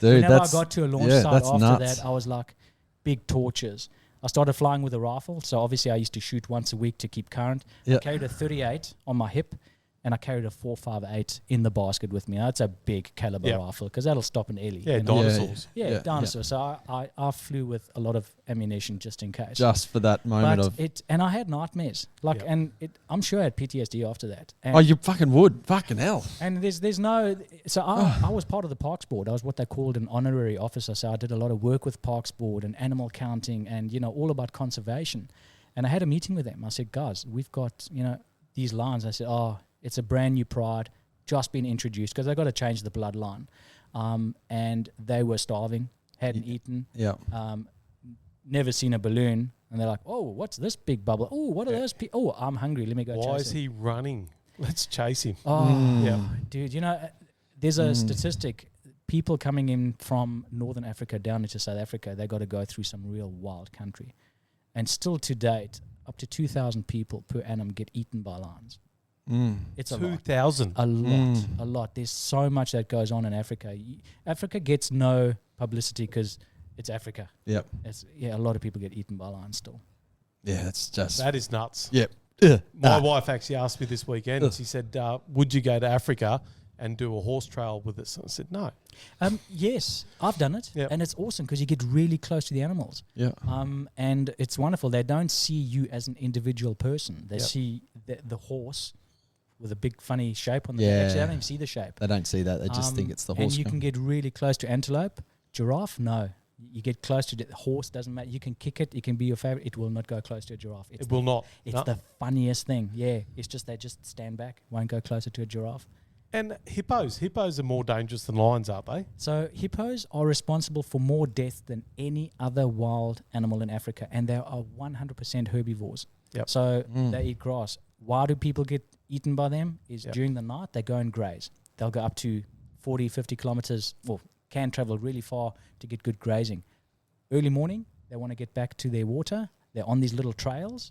Whenever I got to a launch site after nuts. that, I was like, big torches. I started flying with a rifle, so obviously I used to shoot once a week to keep current. I carried a 38 on my hip, and I carried a 4.58 in the basket with me. Now, that's a big caliber rifle because that'll stop an Ellie. Yeah, dinosaurs. Yeah, dinosaurs. So I flew with a lot of ammunition just in case. Just for that moment and I had nightmares. I'm sure I had PTSD after that. And you fucking would. Fucking hell. And there's no... So I was part of the Parks Board. I was what they called an honorary officer. So I did a lot of work with Parks Board and animal counting and, all about conservation. And I had a meeting with them. I said, guys, we've got, these lions. I said, it's a brand new pride, just been introduced because they got to change the bloodline. And they were starving, hadn't eaten, never seen a balloon. And they're like, oh, what's this big bubble? Oh, what are those people? Oh, I'm hungry. Let me go chase him. Why is he running? Let's chase him. Dude, there's a statistic. People coming in from Northern Africa down into South Africa, they got to go through some real wild country. And still to date, up to 2,000 people per annum get eaten by lions. It's 2,000. A lot. There's so much that goes on in Africa. Africa gets no publicity because it's Africa. Yep. A lot of people get eaten by lions still. Yeah, it's just... That is nuts. Yep. My wife actually asked me this weekend, she said, would you go to Africa and do a horse trail with us? I said, no. Yes, I've done it. Yep. And it's awesome because you get really close to the animals. Yeah. And it's wonderful. They don't see you as an individual person. They see the horse with a big funny shape on the back. Actually, they don't even see the shape. They don't see that. They just think it's the horse. And you can get really close to antelope. Giraffe, no. You get close to the horse, doesn't matter. You can kick it. It can be your favorite. It will not go close to a giraffe. It will not. It's the funniest thing. Yeah. It's just they just stand back, won't go closer to a giraffe. And hippos. Hippos are more dangerous than lions, aren't they? So hippos are responsible for more deaths than any other wild animal in Africa. And they are 100% herbivores. Yep. So they eat grass. Why do people get eaten by them? Is during the night, they go and graze. They'll go up to 40, 50 kilometers, or can travel really far to get good grazing. Early morning, they want to get back to their water. They're on these little trails.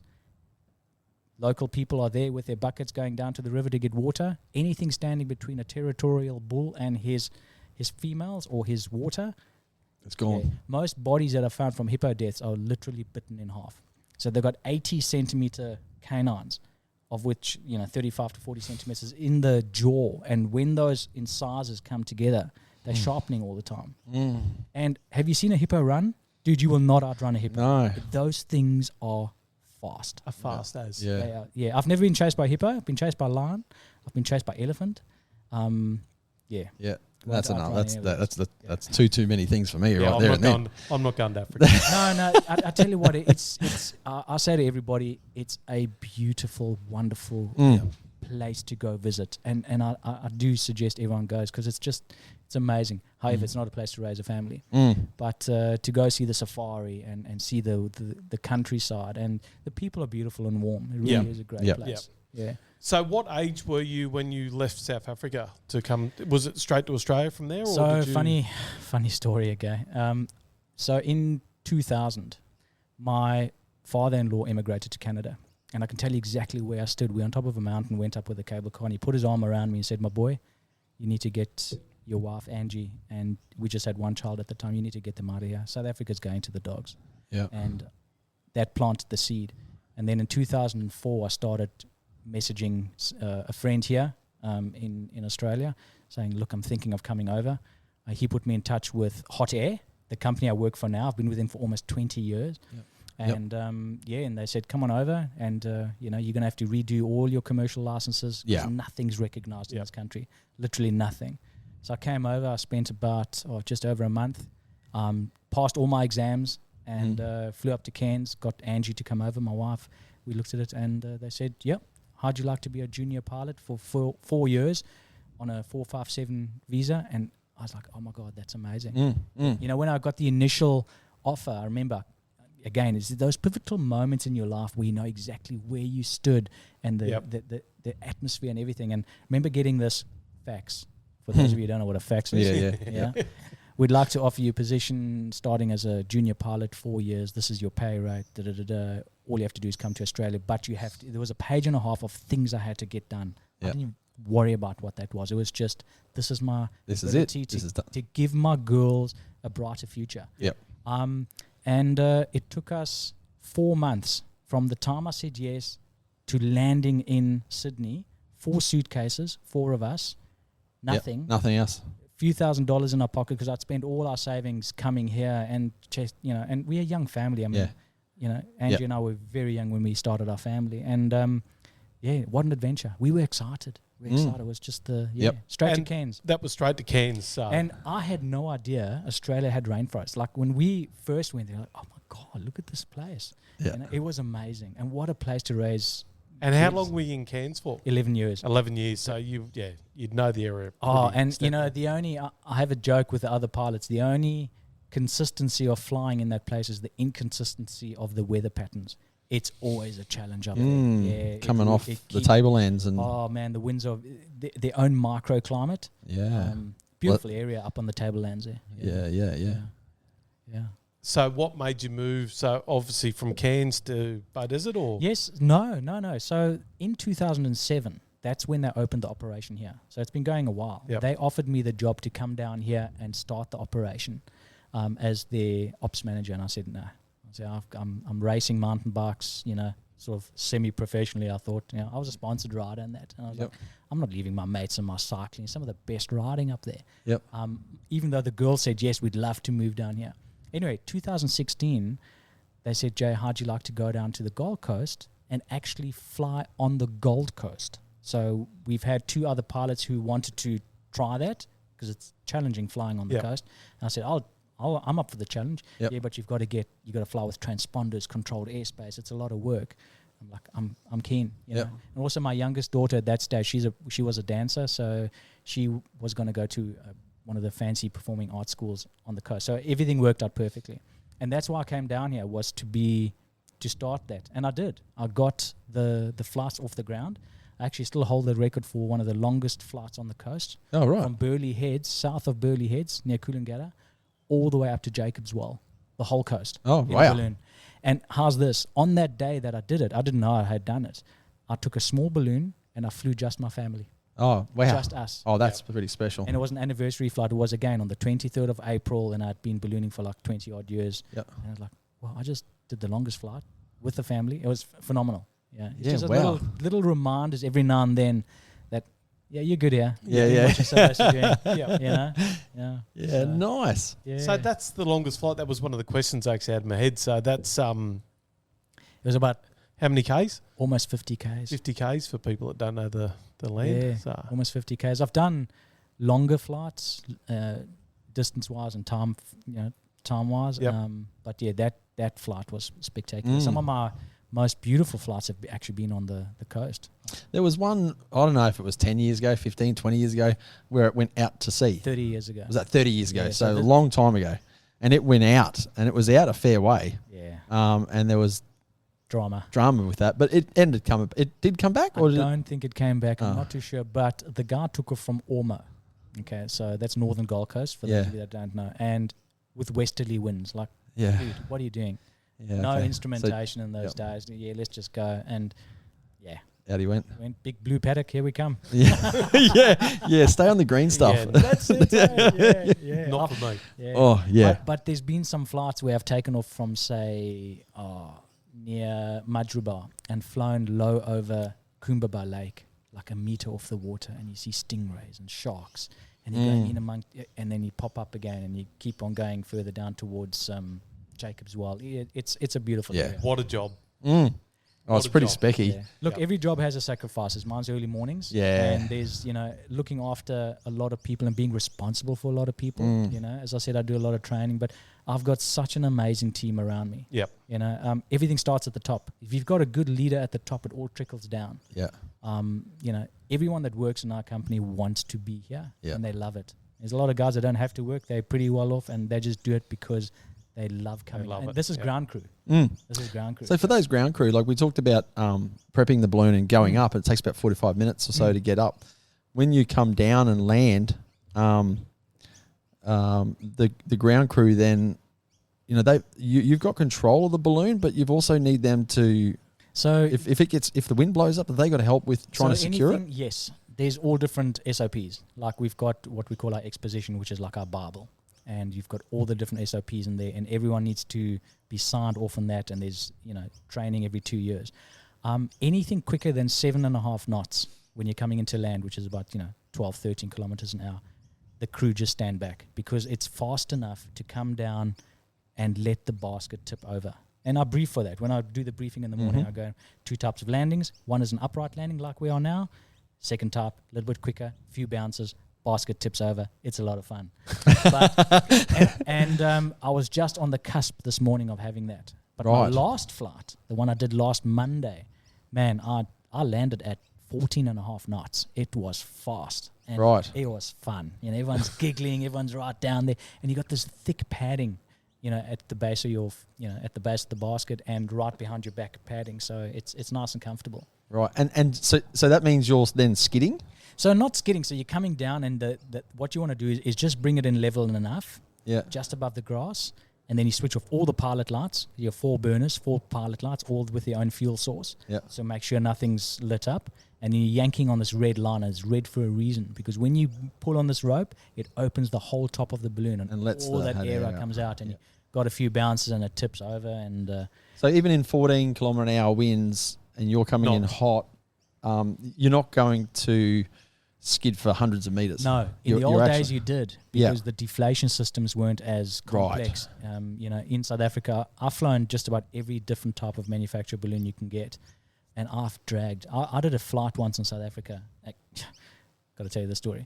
Local people are there with their buckets going down to the river to get water. Anything standing between a territorial bull and his females or his water, it's gone. Yeah. Most bodies that are found from hippo deaths are literally bitten in half. So they've got 80 centimeter canines, of which 35 to 40 centimeters in the jaw. And when those incisors come together, they're sharpening all the time. And have you seen a hippo run? Dude, you will not outrun a hippo. No. Those things are fast. As. Yeah. They are, yeah. I've never been chased by hippo. I've been chased by lion. I've been chased by elephant. Yeah. That's enough. That's too many things for me right there and then. I'm not going to Africa. No. I tell you what, it's. I say to everybody, it's a beautiful, wonderful place to go visit, and I do suggest everyone goes because it's amazing. However, it's not a place to raise a family, but to go see the safari and see the countryside, and the people are beautiful and warm. It really is a great place. Yeah. So what age were you when you left South Africa to come? Was it straight to Australia from there? So funny story again. So in 2000, my father-in-law immigrated to Canada. And I can tell you exactly where I stood. We were on top of a mountain, went up with a cable car, and he put his arm around me and said, my boy, you need to get your wife, Angie, and we just had one child at the time, you need to get them out of here. South Africa's going to the dogs. Yeah. And that planted the seed. And then in 2004, I started messaging a friend here in Australia saying, look, I'm thinking of coming over. He put me in touch with Hot Air, the company I work for now. I've been with them for almost 20 years. Yep. And and they said, come on over and, you're going to have to redo all your commercial licenses because nothing's recognized in this country, literally nothing. So I came over, I spent about just over a month, passed all my exams and flew up to Cairns, got Angie to come over, my wife. We looked at it and they said, yep, how'd you like to be a junior pilot for 4 years on a 457 visa? And I was like, oh my God, that's amazing. When I got the initial offer, I remember, again, it's those pivotal moments in your life where you know exactly where you stood and the atmosphere and everything. And I remember getting this fax. For those of you who don't know what a fax is. Yeah. we'd like to offer you a position starting as a junior pilot, 4 years. This is your pay rate. All you have to do is come to Australia, but you have to. There was a page and a half of things I had to get done. I Yep. didn't even worry about what that was. It was just, this is my This is it. ability This is done. to give my girls a brighter future. Yep. And it took us 4 months from the time I said yes to landing in Sydney. 4 suitcases, 4 of us, nothing. Yep. Nothing else. Few $1,000s in our pocket because I'd spent all our savings coming here and and we're a young family. I mean, Angie and I were very young when we started our family, and what an adventure! We were excited. It was just straight to Cairns. That was straight to Cairns. So. And I had no idea Australia had rainforests. Like when we first went there, like, oh my God, look at this place! Yeah. It was amazing, and what a place to raise. And how kids. long were you in Cairns for? 11 years. 11 years. So you'd know the area. Oh, and I have a joke with the other pilots. The only consistency of flying in that place is the inconsistency of the weather patterns. It's always a challenge up there. Yeah, Coming off the tablelands and oh man, the winds are their own microclimate. Beautiful area up on the tablelands there. Yeah. So what made you move? So obviously from Cairns to Bow Desert, or Yes, no. So in 2007, that's when they opened the operation here. So it's been going a while. Yep. They offered me the job to come down here and start the operation as their ops manager, and I said no. I said I'm racing mountain bikes, sort of semi-professionally. I thought, I was a sponsored rider and that, and I was like, I'm not leaving my mates and my cycling. Some of the best riding up there. Yep. Even though the girls said yes, we'd love to move down here. Anyway, 2016, they said, Jay, how'd you like to go down to the Gold Coast and actually fly on the Gold Coast? So we've had 2 other pilots who wanted to try that because it's challenging flying on the coast. And I said, I'm up for the challenge. Yep. Yeah, but you got to fly with transponders, controlled airspace. It's a lot of work. I'm like, I'm keen. You know? And also my youngest daughter at that stage, she was a dancer, so she was going to go to one of the fancy performing arts schools on the coast. So everything worked out perfectly. And that's why I came down here, was to start that. And I did. I got the flights off the ground. I actually still hold the record for one of the longest flights on the coast. Oh, right. From Burleigh Heads, south of Burleigh Heads, near Coolangatta, all the way up to Jacob's Well, the whole coast. Oh, in wow. balloon. And how's this? On that day that I did it, I didn't know I had done it. I took a small balloon and I flew just my family. Oh, wow. Just us. Oh, that's pretty special. And it was an anniversary flight. It was, again, on the 23rd of April, and I'd been ballooning for like 20-odd years. Yep. And I was like, well, I just did the longest flight with the family. It was phenomenal. Yeah. It's Yeah, just wow. little reminders every now and then that, you're good here. Yeah, You're doing yeah. what you're supposed to be doing. Yeah. Yeah, So, nice. yeah. So that's the longest flight. That was one of the questions I actually had in my head. So that's it was about how many Ks? almost 50 Ks. 50 Ks for people that don't know the land. Yeah, So. almost 50 Ks. I've done longer flights, distance-wise and time-wise. Yep. But yeah, that flight was spectacular. Mm. Some of my most beautiful flights have actually been on the coast. There was one, I don't know if it was 10 years ago, 15, 20 years ago, where it went out to sea. 30 years ago. Was that 30 years ago? Yeah, so so a long time ago. And it went out, and it was out a fair way. Yeah. And there was Drama. drama with that, but it did come back, I or did it? don't think it came back. I'm Oh. not too sure. But the guy took off from Ormo. Okay, so that's northern Gold Coast, for those of you that don't know. And with westerly winds. Like, Yeah. dude, what are you doing? Yeah, No okay. instrumentation in those days. Yeah, let's just go. And yeah, So, out he went. went big blue paddock. Here we come. Yeah, yeah. Stay on the green stuff. Yeah, That's it. Yeah. Not for me. Yeah. Oh, yeah. But there's been some flights where I've taken off from, say, near Madruba and flown low over Kumbaba Lake, like a meter off the water, and you see stingrays and sharks, and you're going in among, and then you pop up again, and you keep on going further down towards Jacob's Well. It's a beautiful area. What a job. Oh, it's What a pretty job. specky. Yeah. Look, Yep. every job has its sacrifices. Mine's early mornings. Yeah. And there's, looking after a lot of people and being responsible for a lot of people. As I said, I do a lot of training, but I've got such an amazing team around me. Yep. Everything starts at the top. If you've got a good leader at the top, it all trickles down. Yeah. Everyone that works in our company wants to be here, Yeah. and they love it. There's a lot of guys that don't have to work. They're pretty well off, and they just do it because they love coming. love And it, this is yeah. ground crew. This is ground crew. So for those ground crew, like we talked about prepping the balloon and going up, it takes about 45 minutes or so to get up. When you come down and land, the ground crew then, you've got control of the balloon, but you've also need them to. So if the wind blows up, have they got to help with trying to secure it? Yes, there's all different SOPs. Like we've got what we call our exposition, which is like our Bible, and you've got all the different SOPs in there, and everyone needs to be signed off on that. And there's training every 2 years. Anything quicker than 7.5 knots when you're coming into land, which is about 12, 13 kilometers an hour, the crew just stand back because it's fast enough to come down and let the basket tip over. And I brief for that. When I do the briefing in the morning, I go 2 types of landings. One is an upright landing like we are now. Second type, a little bit quicker, few bounces, basket tips over. It's a lot of fun. I was just on the cusp this morning of having that. But my last flight, the one I did last Monday, man, I landed at 14.5 knots. It was fast. And it was fun. Everyone's giggling, everyone's right down there. And you got this thick padding, at the base of your, at the base of the basket and right behind your back padding. So it's nice and comfortable. Right. And so that means you're then skidding? So not skidding. So you're coming down and what you want to do is just bring it in level enough, just above the grass. And then you switch off all the pilot lights, your 4 burners, 4 pilot lights, all with their own fuel source. So make sure nothing's lit up. And you're yanking on this red line. It's red for a reason because when you pull on this rope, it opens the whole top of the balloon and lets all that air comes out. And you got a few bounces and it tips over. And so even in 14 kilometre an hour winds and you're coming in hot, you're not going to skid for hundreds of meters. No, in the old days you did because the deflation systems weren't as complex. In South Africa, I've flown just about every different type of manufactured balloon you can get, and I've dragged. I did a flight once in South Africa. Got to tell you the story.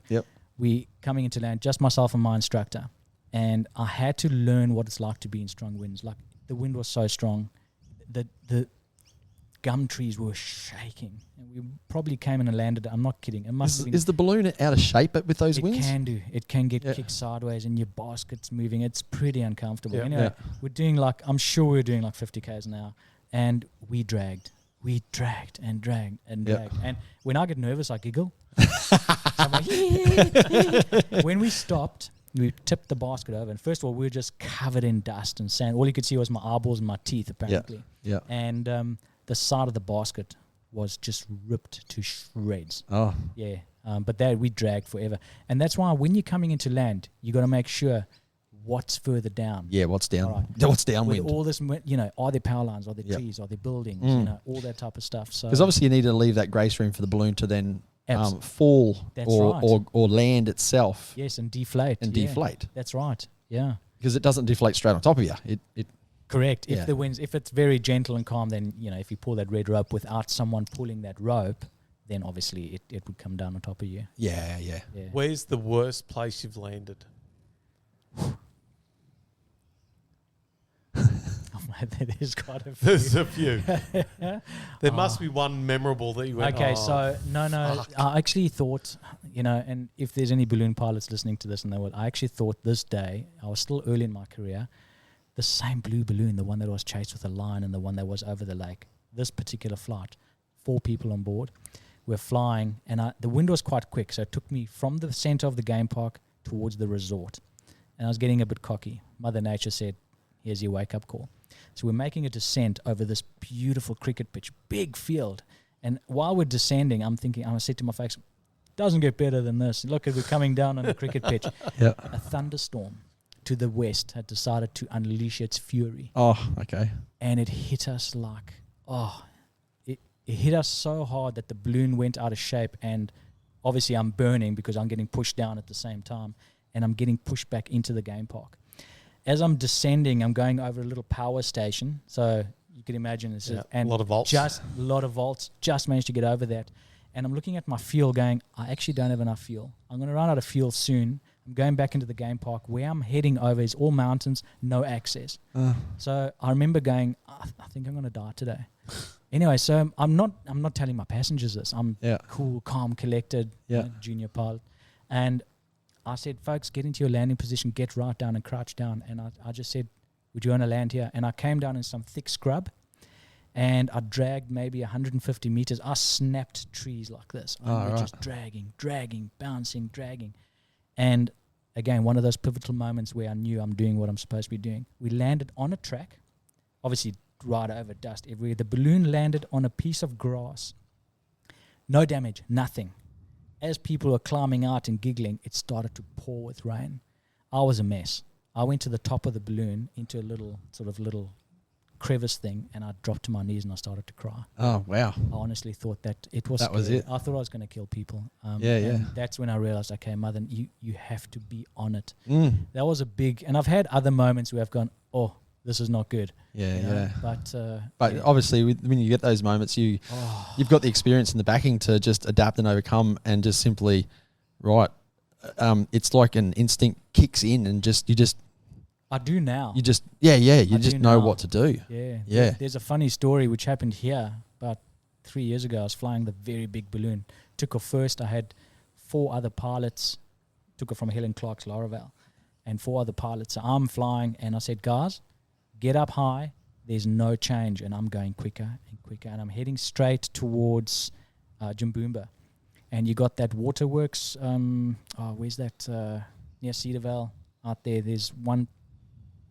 We coming into land, just myself and my instructor, and I had to learn what it's like to be in strong winds. Like the wind was so strong, the gum trees were shaking. And we probably came in and landed. I'm not kidding. It must have been. Is the balloon out of shape with those winds? It can do. It can get kicked sideways and your basket's moving. It's pretty uncomfortable. Anyway, we're doing I'm sure we were doing 50 k's an hour, and we dragged and dragged and dragged. And when I get nervous, I giggle. So I'm like, when we stopped, we tipped the basket over, and first of all, we were just covered in dust and sand. All you could see was my eyeballs and my teeth, apparently. And the side of the basket was just ripped to shreds. But that we dragged forever, and that's why when you're coming into land, you got to make sure what's further down. What's down? What's downwind? With all this, are there power lines? Are there trees? Are there buildings? All that type of stuff. So because obviously you need to leave that grace room for the balloon to then fall or land itself. Yes, and deflate. That's right. Yeah. Because it doesn't deflate straight on top of you. It correct. If the winds, if it's very gentle and calm, then if you pull that red rope without someone pulling that rope, then obviously it would come down on top of you. Yeah. Where's the worst place you've landed? There's quite a few. There's a few. There must be one memorable that you went, okay, so no. I actually thought, and if there's any balloon pilots listening to this and they will, I actually thought this day, I was still early in my career, the same blue balloon, the one that was chased with a line and the one that was over the lake, this particular flight, 4 people on board, we're flying, and the wind was quite quick, so it took me from the center of the game park towards the resort. And I was getting a bit cocky. Mother Nature said, here's your wake-up call. So we're making a descent over this beautiful cricket pitch, big field. And while we're descending, I said to my face, doesn't get better than this. Look, we're coming down on the cricket pitch. A thunderstorm to the west had decided to unleash its fury. Oh, okay. And it hit us it hit us so hard that the balloon went out of shape. And obviously I'm burning because I'm getting pushed down at the same time. And I'm getting pushed back into the game park. As I'm descending, I'm going over a little power station. So you can imagine this. A lot of volts. Just a lot of volts. Just managed to get over that. And I'm looking at my fuel going, I actually don't have enough fuel. I'm going to run out of fuel soon. I'm going back into the game park. Where I'm heading over is all mountains, no access. So I remember going, I think I'm going to die today. Anyway, so I'm not telling my passengers this. I'm cool, calm, collected, junior pilot. And I said, folks, get into your landing position, get right down and crouch down. And I just said, would you want to land here? And I came down in some thick scrub, and I dragged maybe 150 meters. I snapped trees like this. I was just dragging, bouncing, dragging. And again, one of those pivotal moments where I knew I'm doing what I'm supposed to be doing. We landed on a track, obviously right over dust everywhere. The balloon landed on a piece of grass. No damage, nothing. As people were climbing out and giggling, it started to pour with rain. I was a mess. I went to the top of the balloon into a little crevice thing, and I dropped to my knees and I started to cry. Oh, wow. I honestly thought that it was That was scary. it. I thought I was going to kill people. Yeah. And that's when I realized, okay, Mother, you have to be on it. Mm. That was a big, and I've had other moments where I've gone, oh, this is not good. Yeah, you know? yeah. But But obviously, when you get those moments, you've got the experience and the backing to just adapt and overcome, and just simply, right. It's like an instinct kicks in, and I do now. you just know now. what to do. Yeah. Yeah. There's a funny story which happened here about 3 years ago. I was flying the very big balloon. Took off first. I had 4 other pilots. Took off from Helen Clark's Laravel. And 4 other pilots. So I'm flying, and I said, guys, get up high. There's no change. And I'm going quicker and quicker. And I'm heading straight towards Jimboomba. And you got that waterworks. Where's that? Near Cedarvale out there. There's one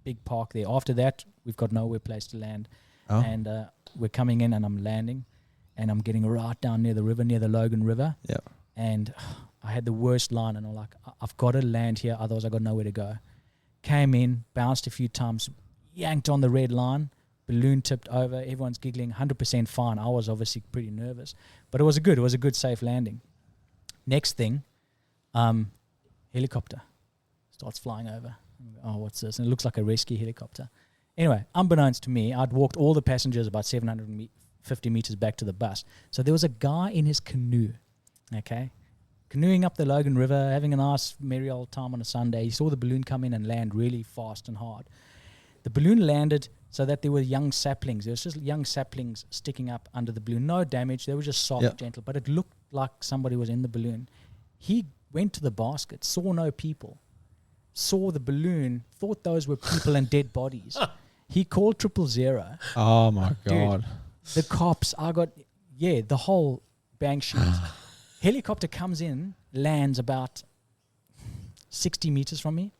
big park there. After that, we've got nowhere place to land. Oh. And we're coming in, and I'm landing, and I'm getting right down near the river, near the Logan River. Yeah. And I had the worst line, and I'm like, I've got to land here, otherwise I got nowhere to go. Came in, bounced a few times, yanked on the red line, balloon tipped over, everyone's giggling, 100% fine. I was obviously pretty nervous, but it was a good, safe landing. Next thing, helicopter starts flying over. Oh, what's this? And it looks like a rescue helicopter. Anyway, unbeknownst to me, I'd walked all the passengers about 750 meters back to the bus. So there was a guy in his canoe, okay, canoeing up the Logan River, having a nice merry old time on a Sunday. He saw the balloon come in and land really fast and hard. The balloon landed so that there were young saplings. There was just young saplings sticking up under the balloon. No damage. They were just soft, gentle, but it looked like somebody was in the balloon. He went to the basket, saw no people, saw the balloon, thought those were people and dead bodies. He called 000. Oh, my God. Dude, the cops, the whole bang sheet. Helicopter comes in, lands about 60 meters from me.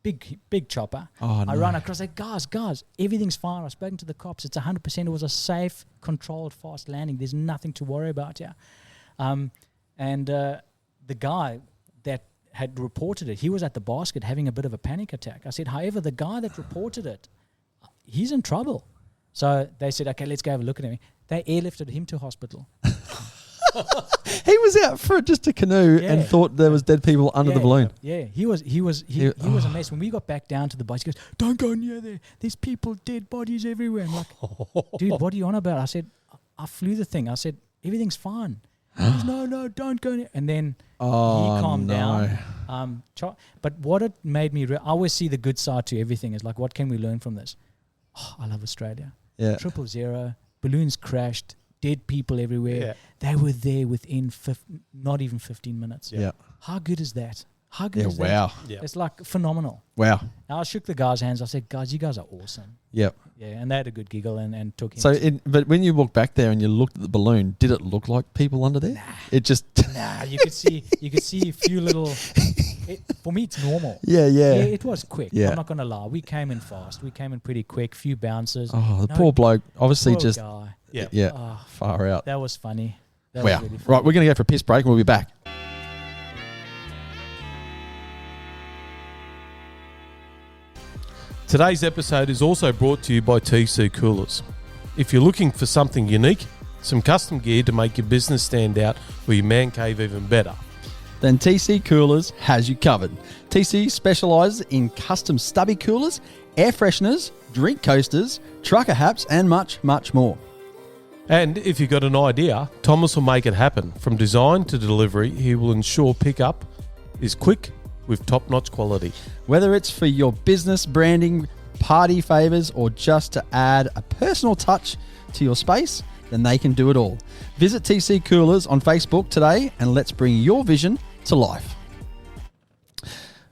Big chopper. Oh, I no. run across, like, guys, everything's fine. I've spoken to the cops. It's 100%. It was a safe, controlled, fast landing. There's nothing to worry about here. The guy that had reported it, he was at the basket having a bit of a panic attack. I said, however, the guy that reported it, he's in trouble. So they said, okay, let's go have a look at him. They airlifted him to hospital. He was out for just a canoe and thought there was dead people under the balloon. Yeah, he was a mess. When we got back down to the bus, he goes, don't go near there. There's people, dead bodies everywhere. I'm like, dude, what are you on about? I said, I flew the thing. I said, everything's fine. He goes, no, don't go near. And then he calmed down. But what it made me, I always see the good side to everything. Is like, what can we learn from this? Oh, I love Australia. Yeah. 000, balloons crashed, dead people everywhere. Yeah. They were there within not even 15 minutes. Yeah. How good is that? How good is wow. that? Yeah. It's like phenomenal. Wow. I shook the guys' hands. I said, guys, you guys are awesome. Yep. Yeah, and they had a good giggle and took him. So, but when you walked back there and you looked at the balloon, did it look like people under there? Nah. It just you could see a few little. For me, it's normal. Yeah. It was quick. Yeah. I'm not gonna lie. We came in fast. We came in pretty quick. Few bounces. Oh, the poor bloke. Obviously, poor just guy. yeah, Oh, far out. that was funny. That Wow. was really funny. Right, we're going to go for a piss break and we'll be back. Today's episode is also brought to you by TC Coolers. If you're looking for something unique, some custom gear to make your business stand out or your man cave even better, Then TC Coolers has you covered. TC specialises in custom stubby coolers, air fresheners, drink coasters, trucker hats, and much, much more. and if you've got an idea, Thomas will make it happen. From design to delivery, he will ensure pickup is quick with top-notch quality. Whether it's for your business branding, party favours, or just to add a personal touch to your space, then they can do it all. Visit TC Coolers on Facebook today and let's bring your vision to life.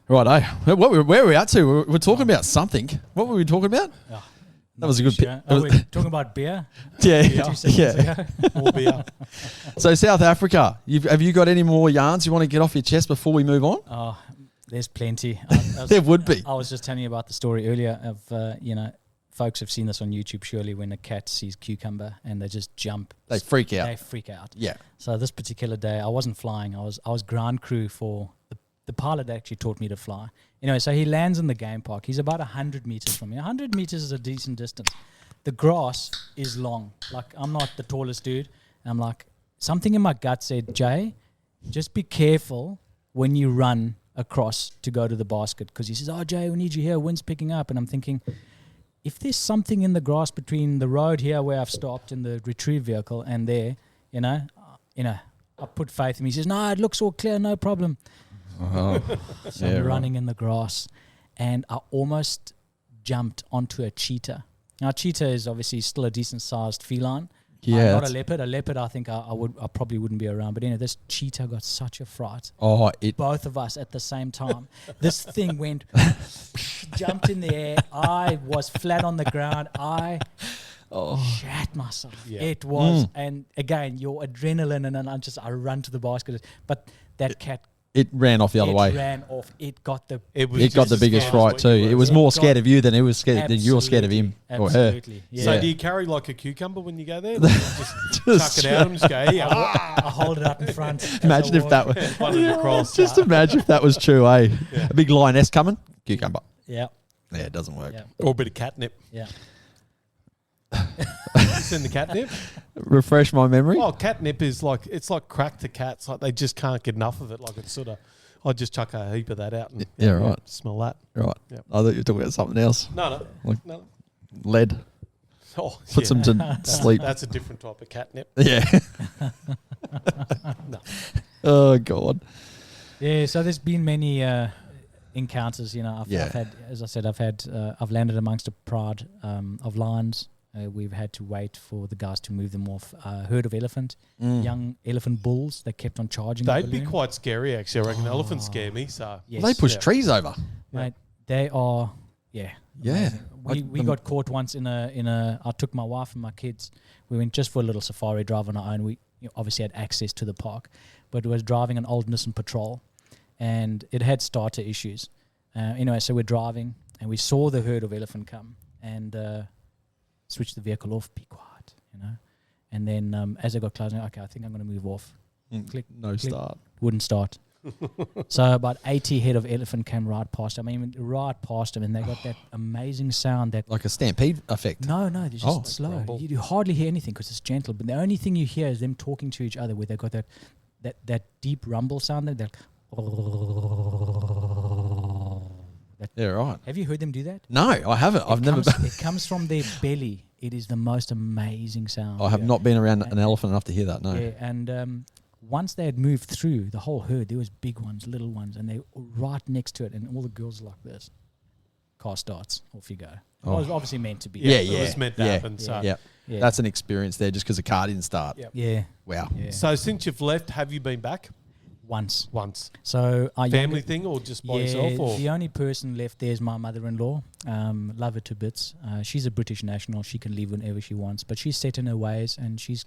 Right, where were we at to? We're talking about something. What were we talking about? Oh, That was a good sure. We're talking about beer. Yeah, 2 seconds ago. More beer. So South Africa, have you got any more yarns you want to get off your chest before we move on? There's plenty. There would be. I was just telling you about the story earlier of, folks have seen this on YouTube surely when a cat sees cucumber and they just jump. They freak out. They freak out. Yeah. So this particular day, I wasn't flying. I was ground crew for the pilot that actually taught me to fly. Anyway, so he lands in the game park. He's about 100 meters from me. 100 meters is a decent distance. The grass is long. Like, I'm not the tallest dude. And I'm like, something in my gut said, Jay, just be careful when you run across to go to the basket. Because he says, oh, Jay, we need you here. Wind's picking up. And I'm thinking, if there's something in the grass between the road here where I've stopped in the retrieve vehicle and there, I put faith in him. He says, no, it looks all clear, no problem. So I'm running in the grass, and I almost jumped onto a cheetah. Now, cheetah is obviously still a decent-sized feline. Yeah, not a leopard. A leopard, I think I probably wouldn't be around. But anyway, this cheetah got such a fright. Both of us at the same time. This thing went, jumped in the air. I was flat on the ground. I shat myself. Yeah. It was, and again, your adrenaline, and then I run to the basket. But that cat. It ran off the other way. It ran off. It got the biggest fright too. It was more scared of you than it was scared than you were scared of him or her. Absolutely. Yeah. So do you carry like a cucumber when you go there? Like just chuck it out and just go, yeah. I hold it up in front. Imagine if that was just imagine if that was true, eh? Yeah. A big lioness coming, cucumber. Yeah. Yeah, it doesn't work. Yeah. Or a bit of catnip. Yeah. Send the catnip. Refresh my memory. Oh, catnip is like crack to cats. Like they just can't get enough of it. Like it's sort of, I'd just chuck a heap of that out and right. Smell that. Right. Yep. I thought you were talking about something else. No. Lead. Oh, Puts them to sleep. That's a different type of catnip. Yeah. No. Oh God. Yeah. So there's been many encounters. I've had, as I said, I've landed amongst a pride of lions. We've had to wait for the guys to move them off. Herd of elephant, young elephant bulls that kept on charging. They'd be quite scary, actually. I reckon elephants scare me. So yes. Well, they push trees over. Mate, they are. Yeah. Yeah. We got caught once in a. I took my wife and my kids. We went just for a little safari drive on our own. We obviously had access to the park, but was driving an old Nissan Patrol, and it had starter issues. Anyway, so we're driving and we saw the herd of elephant come and. Switch the vehicle off, be quiet, And then as I got closer, okay, I think I'm going to move off. Click. No click, start. Wouldn't start. So about 80 head of elephant came right past them. Right past them, and they got that amazing sound that... Like a stampede effect? No, they're just slow. Rumble. You hardly hear anything because it's gentle, but the only thing you hear is them talking to each other where they got that deep rumble sound. They're yeah, right. Have you heard them do that? No, I haven't. It comes from their belly. It is the most amazing sound. I have not been around an elephant enough to hear that, no. Yeah, and once they had moved through the whole herd, there was big ones, little ones, and they were right next to it, and all the girls are like this. Car starts, off you go. Well, it was obviously meant to be. Yeah. It was meant to happen. So. Yeah. That's an experience there just because the car didn't start. Yep. Yeah. Wow. Yeah. So since you've left, have you been back? Once. So our family thing or just by yourself? Or? The only person left there is my mother-in-law. Love her to bits. She's a British national. She can leave whenever she wants, but she's set in her ways and she's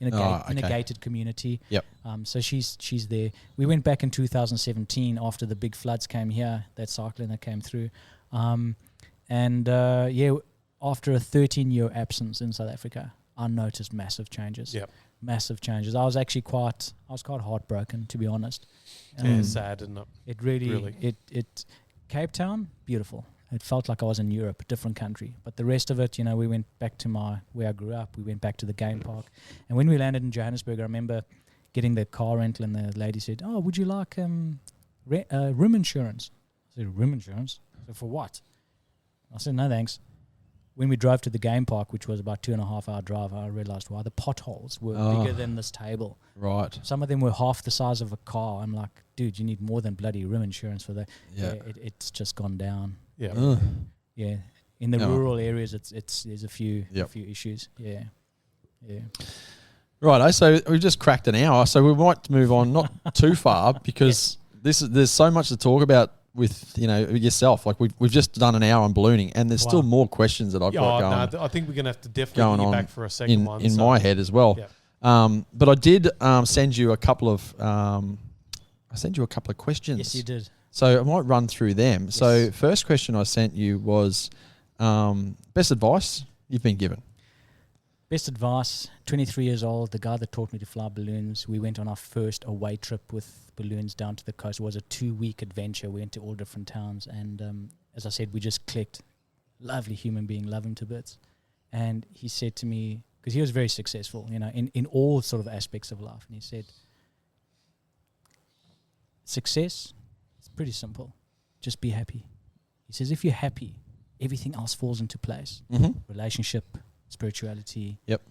in a gated community. Yep. So she's there. We went back in 2017 after the big floods came here, that cyclone that came through. After a 13-year absence in South Africa, I noticed massive changes. Yep. Massive changes. I was actually quite heartbroken, to be honest. Sad, isn't it? It really. It Cape Town, beautiful. It felt like I was in Europe, a different country. But the rest of it, we went back to where I grew up. We went back to the game park. And when we landed in Johannesburg, I remember getting the car rental and the lady said, "Oh, would you like room insurance?" I said, "Room insurance? I said, for what?" I said, "No, thanks." When we drove to the game park, which was about 2.5 hour drive, I realised why the potholes were bigger than this table. Right. Some of them were half the size of a car. I'm like, dude, you need more than bloody room insurance for that. Yeah. It's just gone down. Yeah. Yeah. In the rural areas, there's a few issues. Yeah. Yeah. Right. So we've just cracked an hour, so we might move on not too far because there's so much to talk about with yourself. Like we've just done an hour on ballooning, and there's still more questions that I've got going. No, I think we're going to have to definitely get you back for a second one. In my head as well. Yeah. But I did send you a couple of questions. Yes, you did. So I might run through them. Yes. So first question I sent you was best advice you've been given. Best advice, 23 years old, the guy that taught me to fly balloons. We went on our first away trip with balloons down to the coast. It was a 2-week adventure. We went to all different towns. And as I said, we just clicked. Lovely human being, love him to bits. And he said to me, because he was very successful, in all sort of aspects of life. And he said, success, it's pretty simple. Just be happy. He says, if you're happy, everything else falls into place. Mm-hmm. Relationship, spirituality. Yep.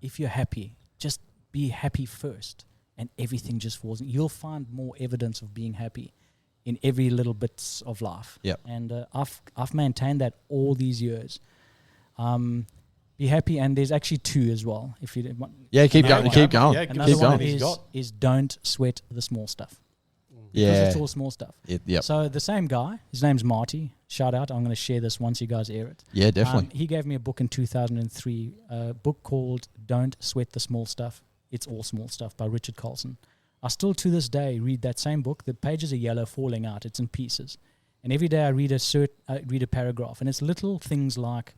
If you're happy, just be happy first, and everything just falls in. You'll find more evidence of being happy in every little bits of life. Yep. And I've maintained that all these years. Be happy, and there's actually 2 as well. If you didn't want, Keep going. Keep going. Yeah, another keep one going. is don't sweat the small stuff. Yeah. Because it's all small stuff. Yep. So the same guy, his name's Marty. Shout out. I'm going to share this once you guys air it. Yeah, definitely. He gave me a book in 2003, a book called Don't Sweat the Small Stuff. It's All Small Stuff by Richard Carlson. I still to this day read that same book. The pages are yellow, falling out. It's in pieces. And every day I read a paragraph. And it's little things like,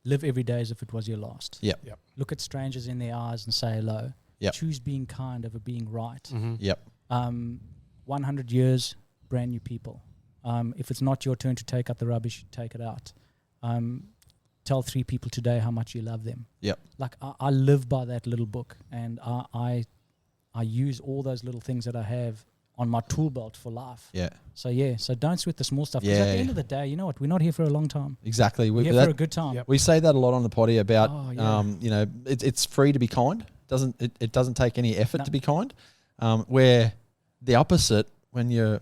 live every day as if it was your last. Yep. Look at strangers in their eyes and say hello. Yep. Choose being kind over being right. Mm-hmm. Yep. 100 years, brand new people. If it's not your turn to take out the rubbish, take it out. Tell 3 people today how much you love them. Yep. Like I live by that little book, and I use all those little things that I have on my tool belt for life. Yeah. So don't sweat the small stuff. Because Yeah. at the end of the day, you know what? We're not here for a long time. Exactly. We're here for a good time. Yep. We say that a lot on the potty about, Oh, yeah. it's free to be kind. It doesn't take any effort No. to be kind. Where the opposite, when you're,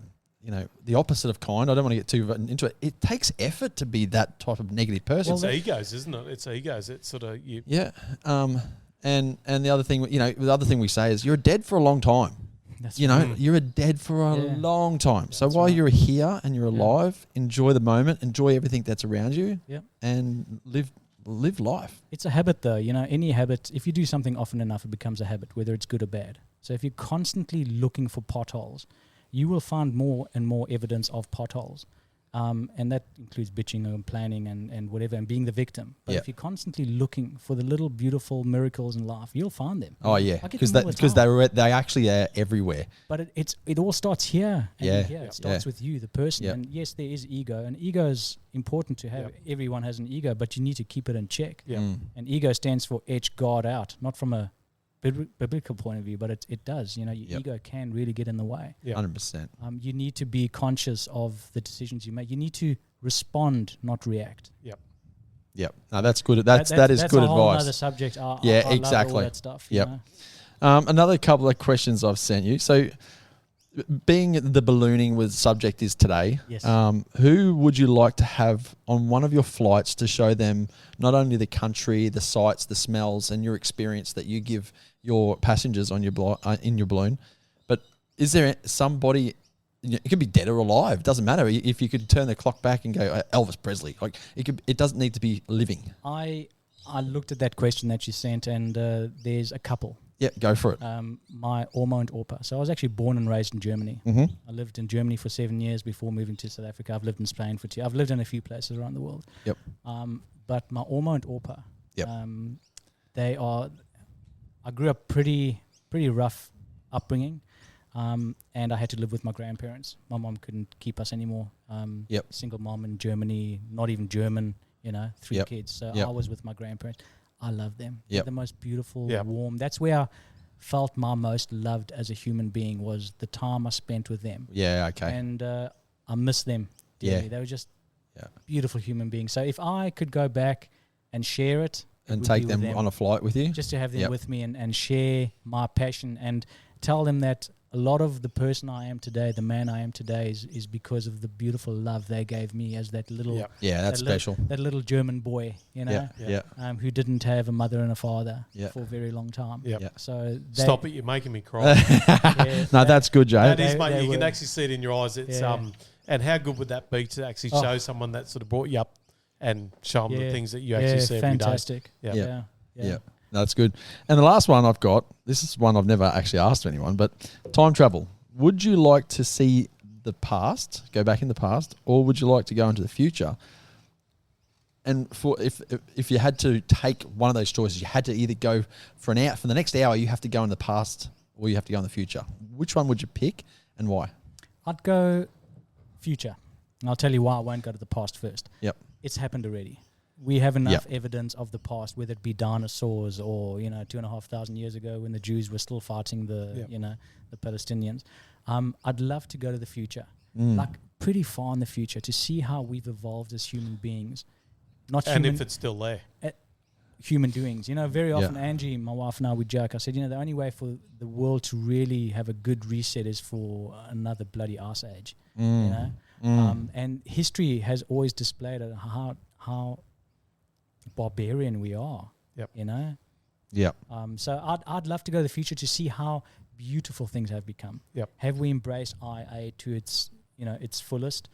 the opposite of kind, I don't want to get too into it. It takes effort to be that type of negative person. It's egos, isn't it? It's egos. It's sort of you. Yeah. And the other thing, the other thing we say is you're dead for a long time. That's You're a dead for a Yeah. long time. So That's while right. you're here and you're alive, enjoy the moment, enjoy everything that's around you, Yep. and live life. It's a habit, though. Any habit, if you do something often enough, it becomes a habit, whether it's good or bad. So if you're constantly looking for potholes, you will find more and more evidence of potholes. And that includes bitching and complaining and whatever, and being the victim. But Yeah. if you're constantly looking for the little beautiful miracles in life, you'll find them. Oh yeah, I get because them all the because time. they actually are everywhere. But it all starts here. And Yeah. here. It starts with you, the person. Yeah. And yes, there is ego, and ego is important to have. Yep. Everyone has an ego, but you need to keep it in check. Yeah. Mm. And ego stands for edge God out, not from a biblical point of view, but it does. Your Yep. ego can really get in the way. Yeah. 100%. You need to be conscious of the decisions you make. You need to respond, not react. Yep. No, that's good. That is that's good a whole advice. other subject. Yeah, I love all exactly. that stuff. Yep. You know? Another couple of questions I've sent you. So, being the ballooning with subject is today, Yes. who would you like to have on one of your flights to show them not only the country, the sights, the smells, and your experience that you give your passengers on your in your balloon, but is there somebody? It could be dead or alive. Doesn't matter. If you could turn the clock back and go Elvis Presley, like it doesn't need to be living. I looked at that question that you sent, and there's a couple. Yeah, go for it. My Oma and Opa. So I was actually born and raised in Germany. Mm-hmm. I lived in Germany for 7 years before moving to South Africa. I've lived in Spain for 2. I've lived in a few places around the world. Yep. But my Oma and Opa, Yep. they are. I grew up pretty rough upbringing, and I had to live with my grandparents. My mom couldn't keep us anymore. Yep. Single mom in Germany, not even German. 3 Yep. kids. So Yep. I was with my grandparents. I love them. Yep. They're the most beautiful, Yep. warm. That's where I felt my most loved as a human being, was the time I spent with them. Yeah. Okay. And I miss them dearly. Yeah. They were just Yeah. beautiful human beings. So if I could go back and share it, And would take be with them on a flight with you. just to have them Yep. with me and share my passion and tell them that a lot of the person I am today, the man I am today, is because of the beautiful love they gave me as that little Yep. Yeah, that's that little- special. that little German boy, Yeah. Yeah. Yeah. who didn't have a mother and a father Yeah. for a very long time. Yep. Yeah. So Stop it! You're making me cry. No, that's good, Jay. That is, They- mate. they You can were- actually see it in your eyes. It's Yeah. and how good would that be to actually Oh. show someone that sort of brought you up and show them the Yeah. things that you actually see every day. fantastic. Yeah. Yeah. Yeah. No, that's good. And the last one I've got, this is one I've never actually asked anyone, but time travel. Would you like to see the past, go back in the past, or would you like to go into the future? And for if you had to take one of those choices, you had to either go for an hour, for the next hour, you have to go in the past, or you have to go in the future. Which one would you pick, and why? I'd go future. And I'll tell you why I won't go to the past first. Yep. It's happened already. We have enough evidence of the past, whether it be dinosaurs or 2,500 years ago when the Jews were still fighting the Palestinians. I'd love to go to the future, like pretty far in the future, to see how we've evolved as human beings. If it's still there. Human doings. Very often, Angie, my wife, and I, we joke. I said, the only way for the world to really have a good reset is for another bloody ice age. And history has always displayed how barbarian we are. So I'd love to go to the future to see how beautiful things have become. Have we embraced IA to its fullest?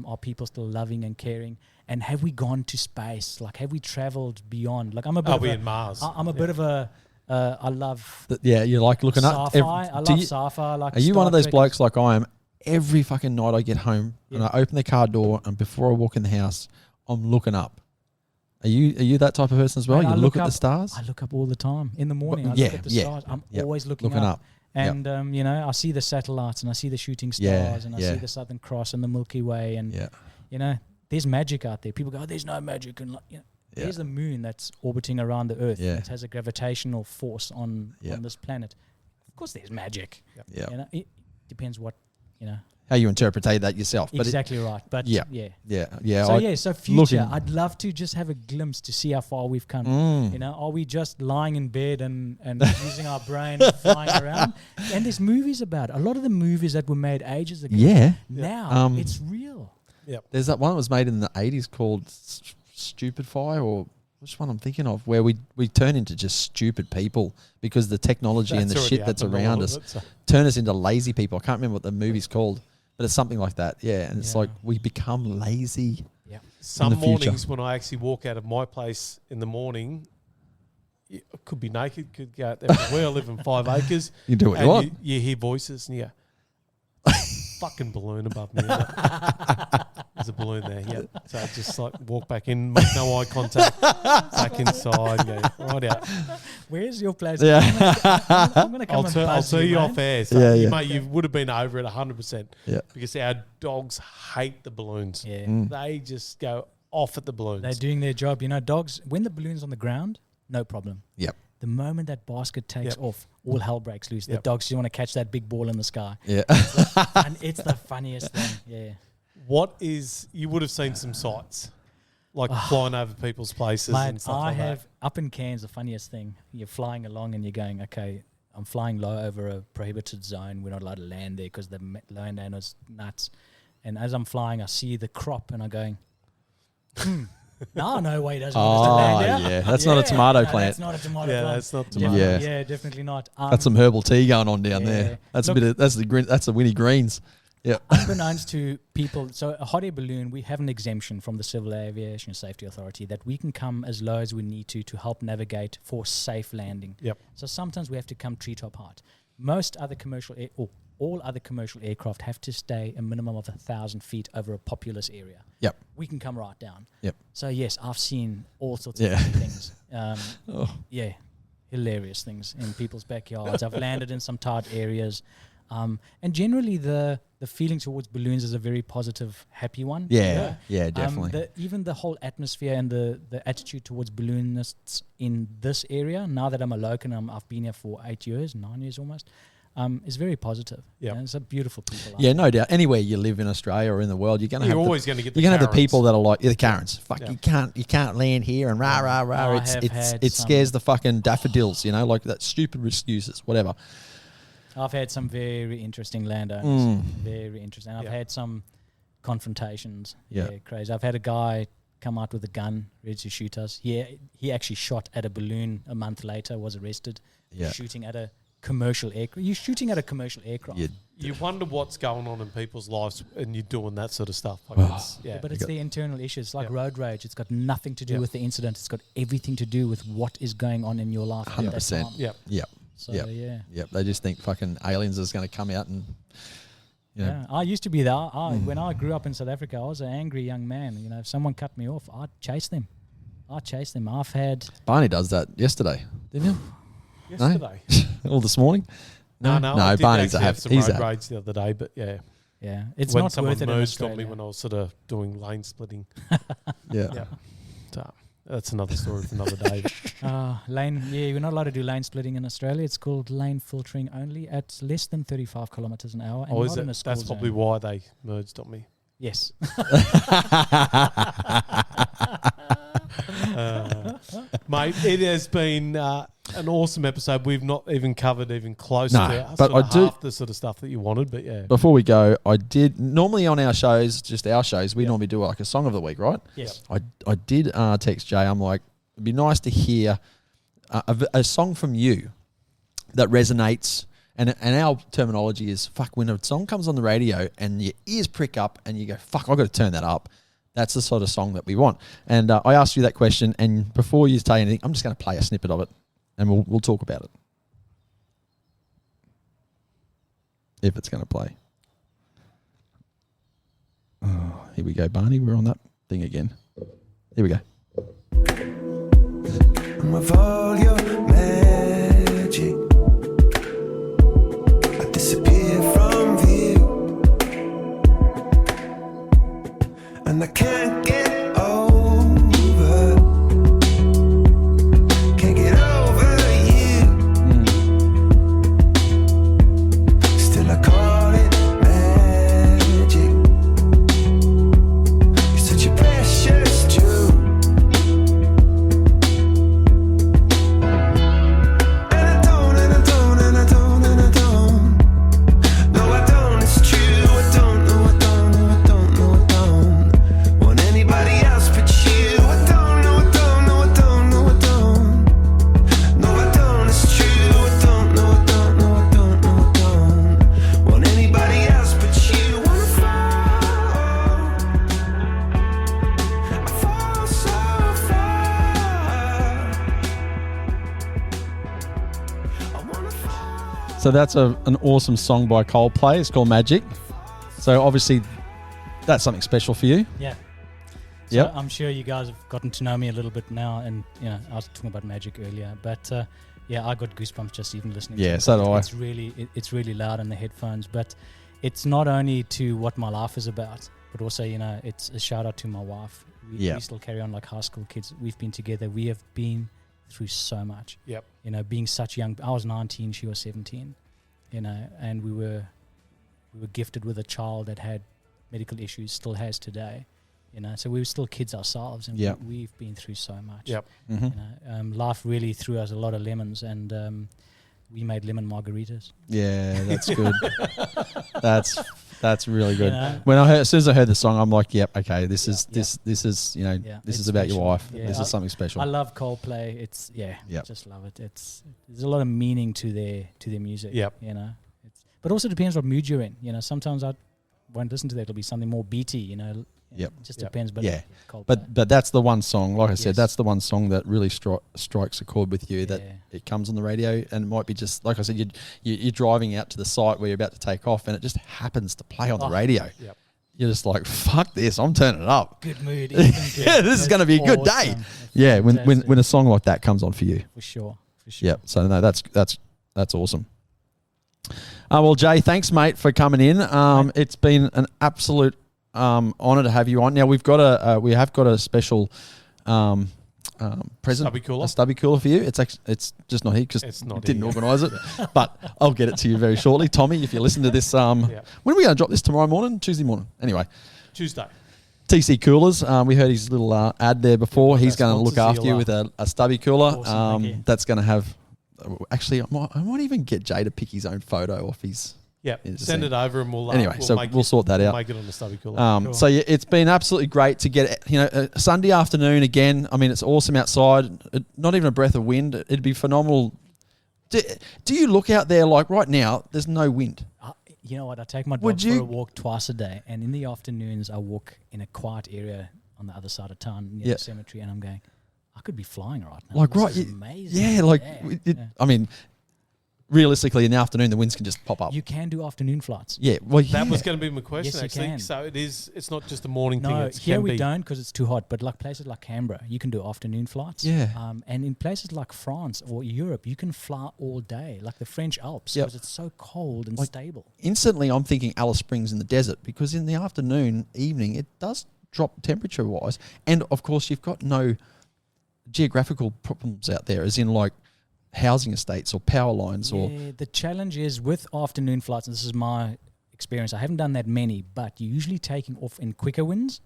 Are people still loving and caring? And have we gone to space? Like, have we traveled beyond? Like, I'm a bit Are we in Mars? I'm a bit of a I love you like looking up sci-fi. I love sci-fi. Like, are you Star one of those Trek blokes like I am? Every fucking night I get home and I open the car door, and before I walk in the house, I'm looking up. Are you that type of person as well? Man, you look at the stars? I look up all the time. In the morning, I look at the stars. I'm always looking up. And, I see the satellites and I see the shooting stars and I see the Southern Cross and the Milky Way. And, there's magic out there. People go, there's no magic. And, there's the moon that's orbiting around the Earth. It has a gravitational force on this planet. Of course, there's magic. It depends what, how you interpret that yourself. Exactly right. But So future, I'd love to just have a glimpse to see how far we've come. Are we just lying in bed and using our brain and flying around? And there's movies about it. A lot of the movies that were made ages ago. Now it's real. There's that one that was made in the 80s called Stupid Fire, or which one I'm thinking of, where we turn into just stupid people because the technology and the shit that's around us turn us into lazy people. I can't remember what the movie's called, but it's something like that. Yeah, and it's like we become lazy. Yeah. Some mornings when I actually walk out of my place in the morning, I could be naked, could go out there. Where I live in 5 acres. You do what you want. You hear voices and fucking balloon above me. There's a balloon there, So I just walk back in, make no eye contact, back inside, go right out. Where's your place? Yeah. I'm going to come I'll tell you off air. So mate, you would have been over it 100%. Yeah. Because our dogs hate the balloons. Yeah. They just go off at the balloons. They're doing their job. Dogs, when the balloon's on the ground, no problem. Yep. The moment that basket takes off, all hell breaks loose. The dogs just want to catch that big ball in the sky. Yeah. It's the funniest thing. Yeah. You would have seen some sights, like flying over people's places and stuff like that. Up in Cairns, the funniest thing, you're flying along and you're going, okay, I'm flying low over a prohibited zone. We're not allowed to land there because the landowner's nuts. And as I'm flying, I see the crop and I'm going, no way he doesn't want us to land out. Yeah, that's not a tomato plant. That's not a tomato plant. That's not tomato. Yeah, definitely not. That's some herbal tea going on down there. That's that's the Winnie Greens. Yeah. Unbeknownst to people, so a hot air balloon, we have an exemption from the Civil Aviation Safety Authority that we can come as low as we need to help navigate for safe landing. Yep. So sometimes we have to come treetop height. Most other commercial all other commercial aircraft have to stay a minimum of 1,000 feet over a populous area. Yep. We can come right down. Yep. So yes, I've seen all sorts of things. Hilarious things in people's backyards. I've landed in some tight areas. And generally the feeling towards balloons is a very positive, happy one. Yeah, definitely. Even the whole atmosphere and the attitude towards balloonists in this area, now that I'm a local and I've been here for 9 years almost, is very positive. Yeah, it's a beautiful people. Yeah, no doubt. Anywhere you live in Australia or in the world, you're always going to get. You're going to have the people that are like the Karens. Fuck, you can't land here and rah rah rah. It scares the fucking daffodils. Like that stupid excuses, whatever. I've had some very interesting landowners. Very interesting. I've had some confrontations. Yeah, crazy. I've had a guy come out with a gun ready to shoot us. He actually shot at a balloon a month later, was arrested. Shooting at a commercial aircraft. You're shooting at a commercial aircraft. You wonder what's going on in people's lives and you're doing that sort of stuff. Like but it's the internal issues. It's like road rage. It's got nothing to do with the incident. It's got everything to do with what is going on in your life. 100%. Yep. So, Yep. They just think fucking aliens is going to come out and, Yeah, I used to be there. When I grew up in South Africa, I was an angry young man. You know, if someone cut me off, I'd chase them. I've had... Barney does that yesterday, didn't you? Yesterday. Or this morning? No. I did Barney's actually have some road rage the other day, but yeah. Yeah, it's when not someone worth it in merged on me Australia. when I was sort of doing lane splitting. Yeah. So that's another story for another day. We're not allowed to do lane splitting in Australia. It's called lane filtering only at less than 35 kilometres an hour. And Or is not it? in a school That's probably zone. why they merged on me. Yes. Mate, it has been an awesome episode. We've not even covered even close No, to but sort of I do- half the sort of stuff that you wanted, but yeah. Before we go, I did normally on our shows, just our shows, we normally do like a song of the week, right? Yes. I did text Jay. I'm like, it'd be nice to hear a song from you that resonates. And our terminology is, fuck, when a song comes on the radio and your ears prick up and you go, fuck, I've got to turn that up. That's the sort of song that we want. And I asked you that question, and before you say anything, I'm just going to play a snippet of it, and we'll talk about it. If it's going to play. Oh, here we go, Barney. We're on that thing again. Here we go. With all your magic, I disappear from view, and I can't get over, you. Still I call it magic. You're such a precious jewel. So that's an awesome song by Coldplay. It's called Magic. So obviously that's something special for you. Yeah. So Yep. I'm sure you guys have gotten to know me a little bit now, and you know I was talking about magic earlier, but yeah, I got goosebumps just even listening. Yeah, to it. so do I. It's really loud in the headphones, but it's not only to what my life is about, but also it's a shout out to my wife. We still carry on like high school kids. We've been together. We have been through so much. Yep. Being such young. I was 19, she was 17. And we were gifted with a child that had medical issues, still has today. So we were still kids ourselves, and we've been through so much. Yep. Mm-hmm. Life really threw us a lot of lemons, and we made lemon margaritas. Yeah, that's good. That's really good. When as soon as I heard the song, I'm like, yep, okay, this is this is about your wife. Yeah, This is something special. I love Coldplay. It's I just love it. There's a lot of meaning to their music. Yep. But also depends what mood you're in. Sometimes I won't listen to that. It'll be something more beaty. Yep. It just depends. But yeah. Coldplay. But that's the one song, like I said, Yes. that's the one song that really strikes a chord with you, that it comes on the radio, and it might be just, like I said, you're driving out to the site where you're about to take off, and it just happens to play on the radio. Yep. You're just like, fuck this, I'm turning it up. Good mood. Yeah, this is going to be a good day. Yeah, when a song like that comes on for you. For sure. Yep. So no, that's awesome. Well, Jay, thanks, mate, for coming in. It's been an absolute honour to have you on. Now we have got a special present, a stubby cooler for you. It's just not here because didn't organise it, but I'll get it to you very shortly, Tommy. If you listen to this, when are we going to drop this? Tomorrow morning, Tuesday morning. Anyway, Tuesday. TC Coolers. We heard his little ad there before. He's going to look after you with a stubby cooler. Awesome, that's going to have. Actually, I might even get Jay to pick his own photo off his. Yeah, send it over and we'll anyway. We'll sort that out. Make it on the stubby cooler. Cool. So it's been absolutely great to get a Sunday afternoon again. I mean, it's awesome outside. Not even a breath of wind. It'd be phenomenal. Do you look out there like right now? There's no wind. You know what? I take my dog for a walk twice a day, and in the afternoons I walk in a quiet area on the other side of town near the cemetery, and I'm going, I could be flying right now. Like this is amazing. Yeah, like I mean, realistically, in the afternoon, the winds can just pop up. You can do afternoon flights. Yeah, well, That was going to be my question, Yes, you actually. can. So it's not just a morning thing. No, It here can we be. don't because it's too hot. But like places like Canberra, you can do afternoon flights. Yeah. And in places like France or Europe, you can fly all day, like the French Alps, Yep. because it's so cold and Like- stable. Instantly, I'm thinking Alice Springs in the desert because in the afternoon, evening, it does drop temperature-wise. And, of course, you've got no geographical problems out there, as in, like, housing estates or power lines or... Yeah, the challenge is with afternoon flights, and this is my experience, I haven't done that many, but you're usually taking off in quicker winds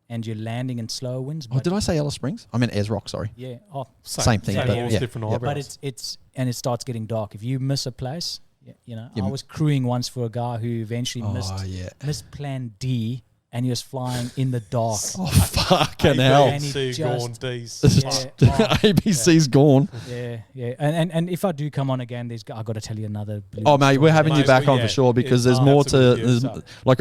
and you're landing in slower winds. Oh, But did I say Alice Springs? I meant Ayers Rock, sorry. yeah, Same thing, Same but walls, yeah, different yeah. eyebrows. but it starts getting dark. If you miss a place, you know, Yeah. I was crewing once for a guy who eventually Oh, yeah. missed Plan D, and he was flying in the dark. Oh, fucking hell. And he ABC just- gone D's. ABC's gone. Yeah. And if I do come on again, I got to tell you another. Blue Oh, mate, we're story. having you Mate, back well, on yeah, for sure because yeah, there's more to... absolutely, There's, so- like,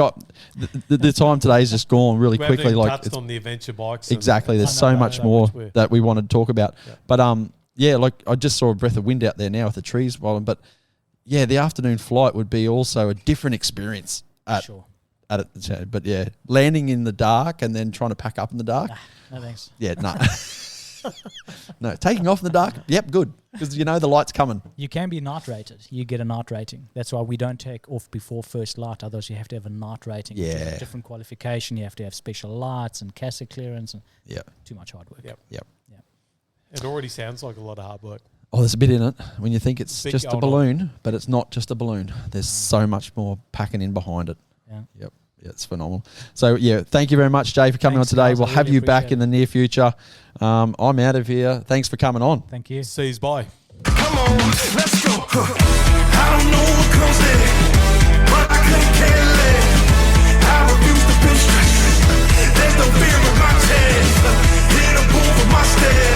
the time today's just gone really We haven't quickly. even Like, touched it's on the adventure bikes. and- exactly. There's I know, so much so more much we're- that we want to talk about. Yeah. But yeah, like I just saw a breath of wind out there now with the trees blowing. But yeah, the afternoon flight would be also a different experience Sure. at it. But yeah, landing in the dark and then trying to pack up in the dark. No thanks. Yeah, no. No, taking off in the dark. Yep, good. Because you know the light's coming. You can be night rated. You get a night rating. That's why we don't take off before first light. Otherwise, you have to have a night rating. which is a Yeah. different qualification. You have to have special lights and CASA clearance. And Yeah. too much hard work. Yep. Yep. It already sounds like a lot of hard work. Oh, there's a bit in it when you think it's Big just a going on. balloon, but it's not just a balloon. There's so much more packing in behind it. Yeah. Yep. Yeah, it's phenomenal. So, yeah, thank you very much, Jay, for coming Thanks, on today. guys. We'll I have really you back appreciate in the near future. I'm out of here. Thanks for coming on. Thank you. Seas by. Come on, let's go. I don't know what comes next, but I couldn't care less. I refuse to be stressed. There's no fear in my chest. Hit a move with my step.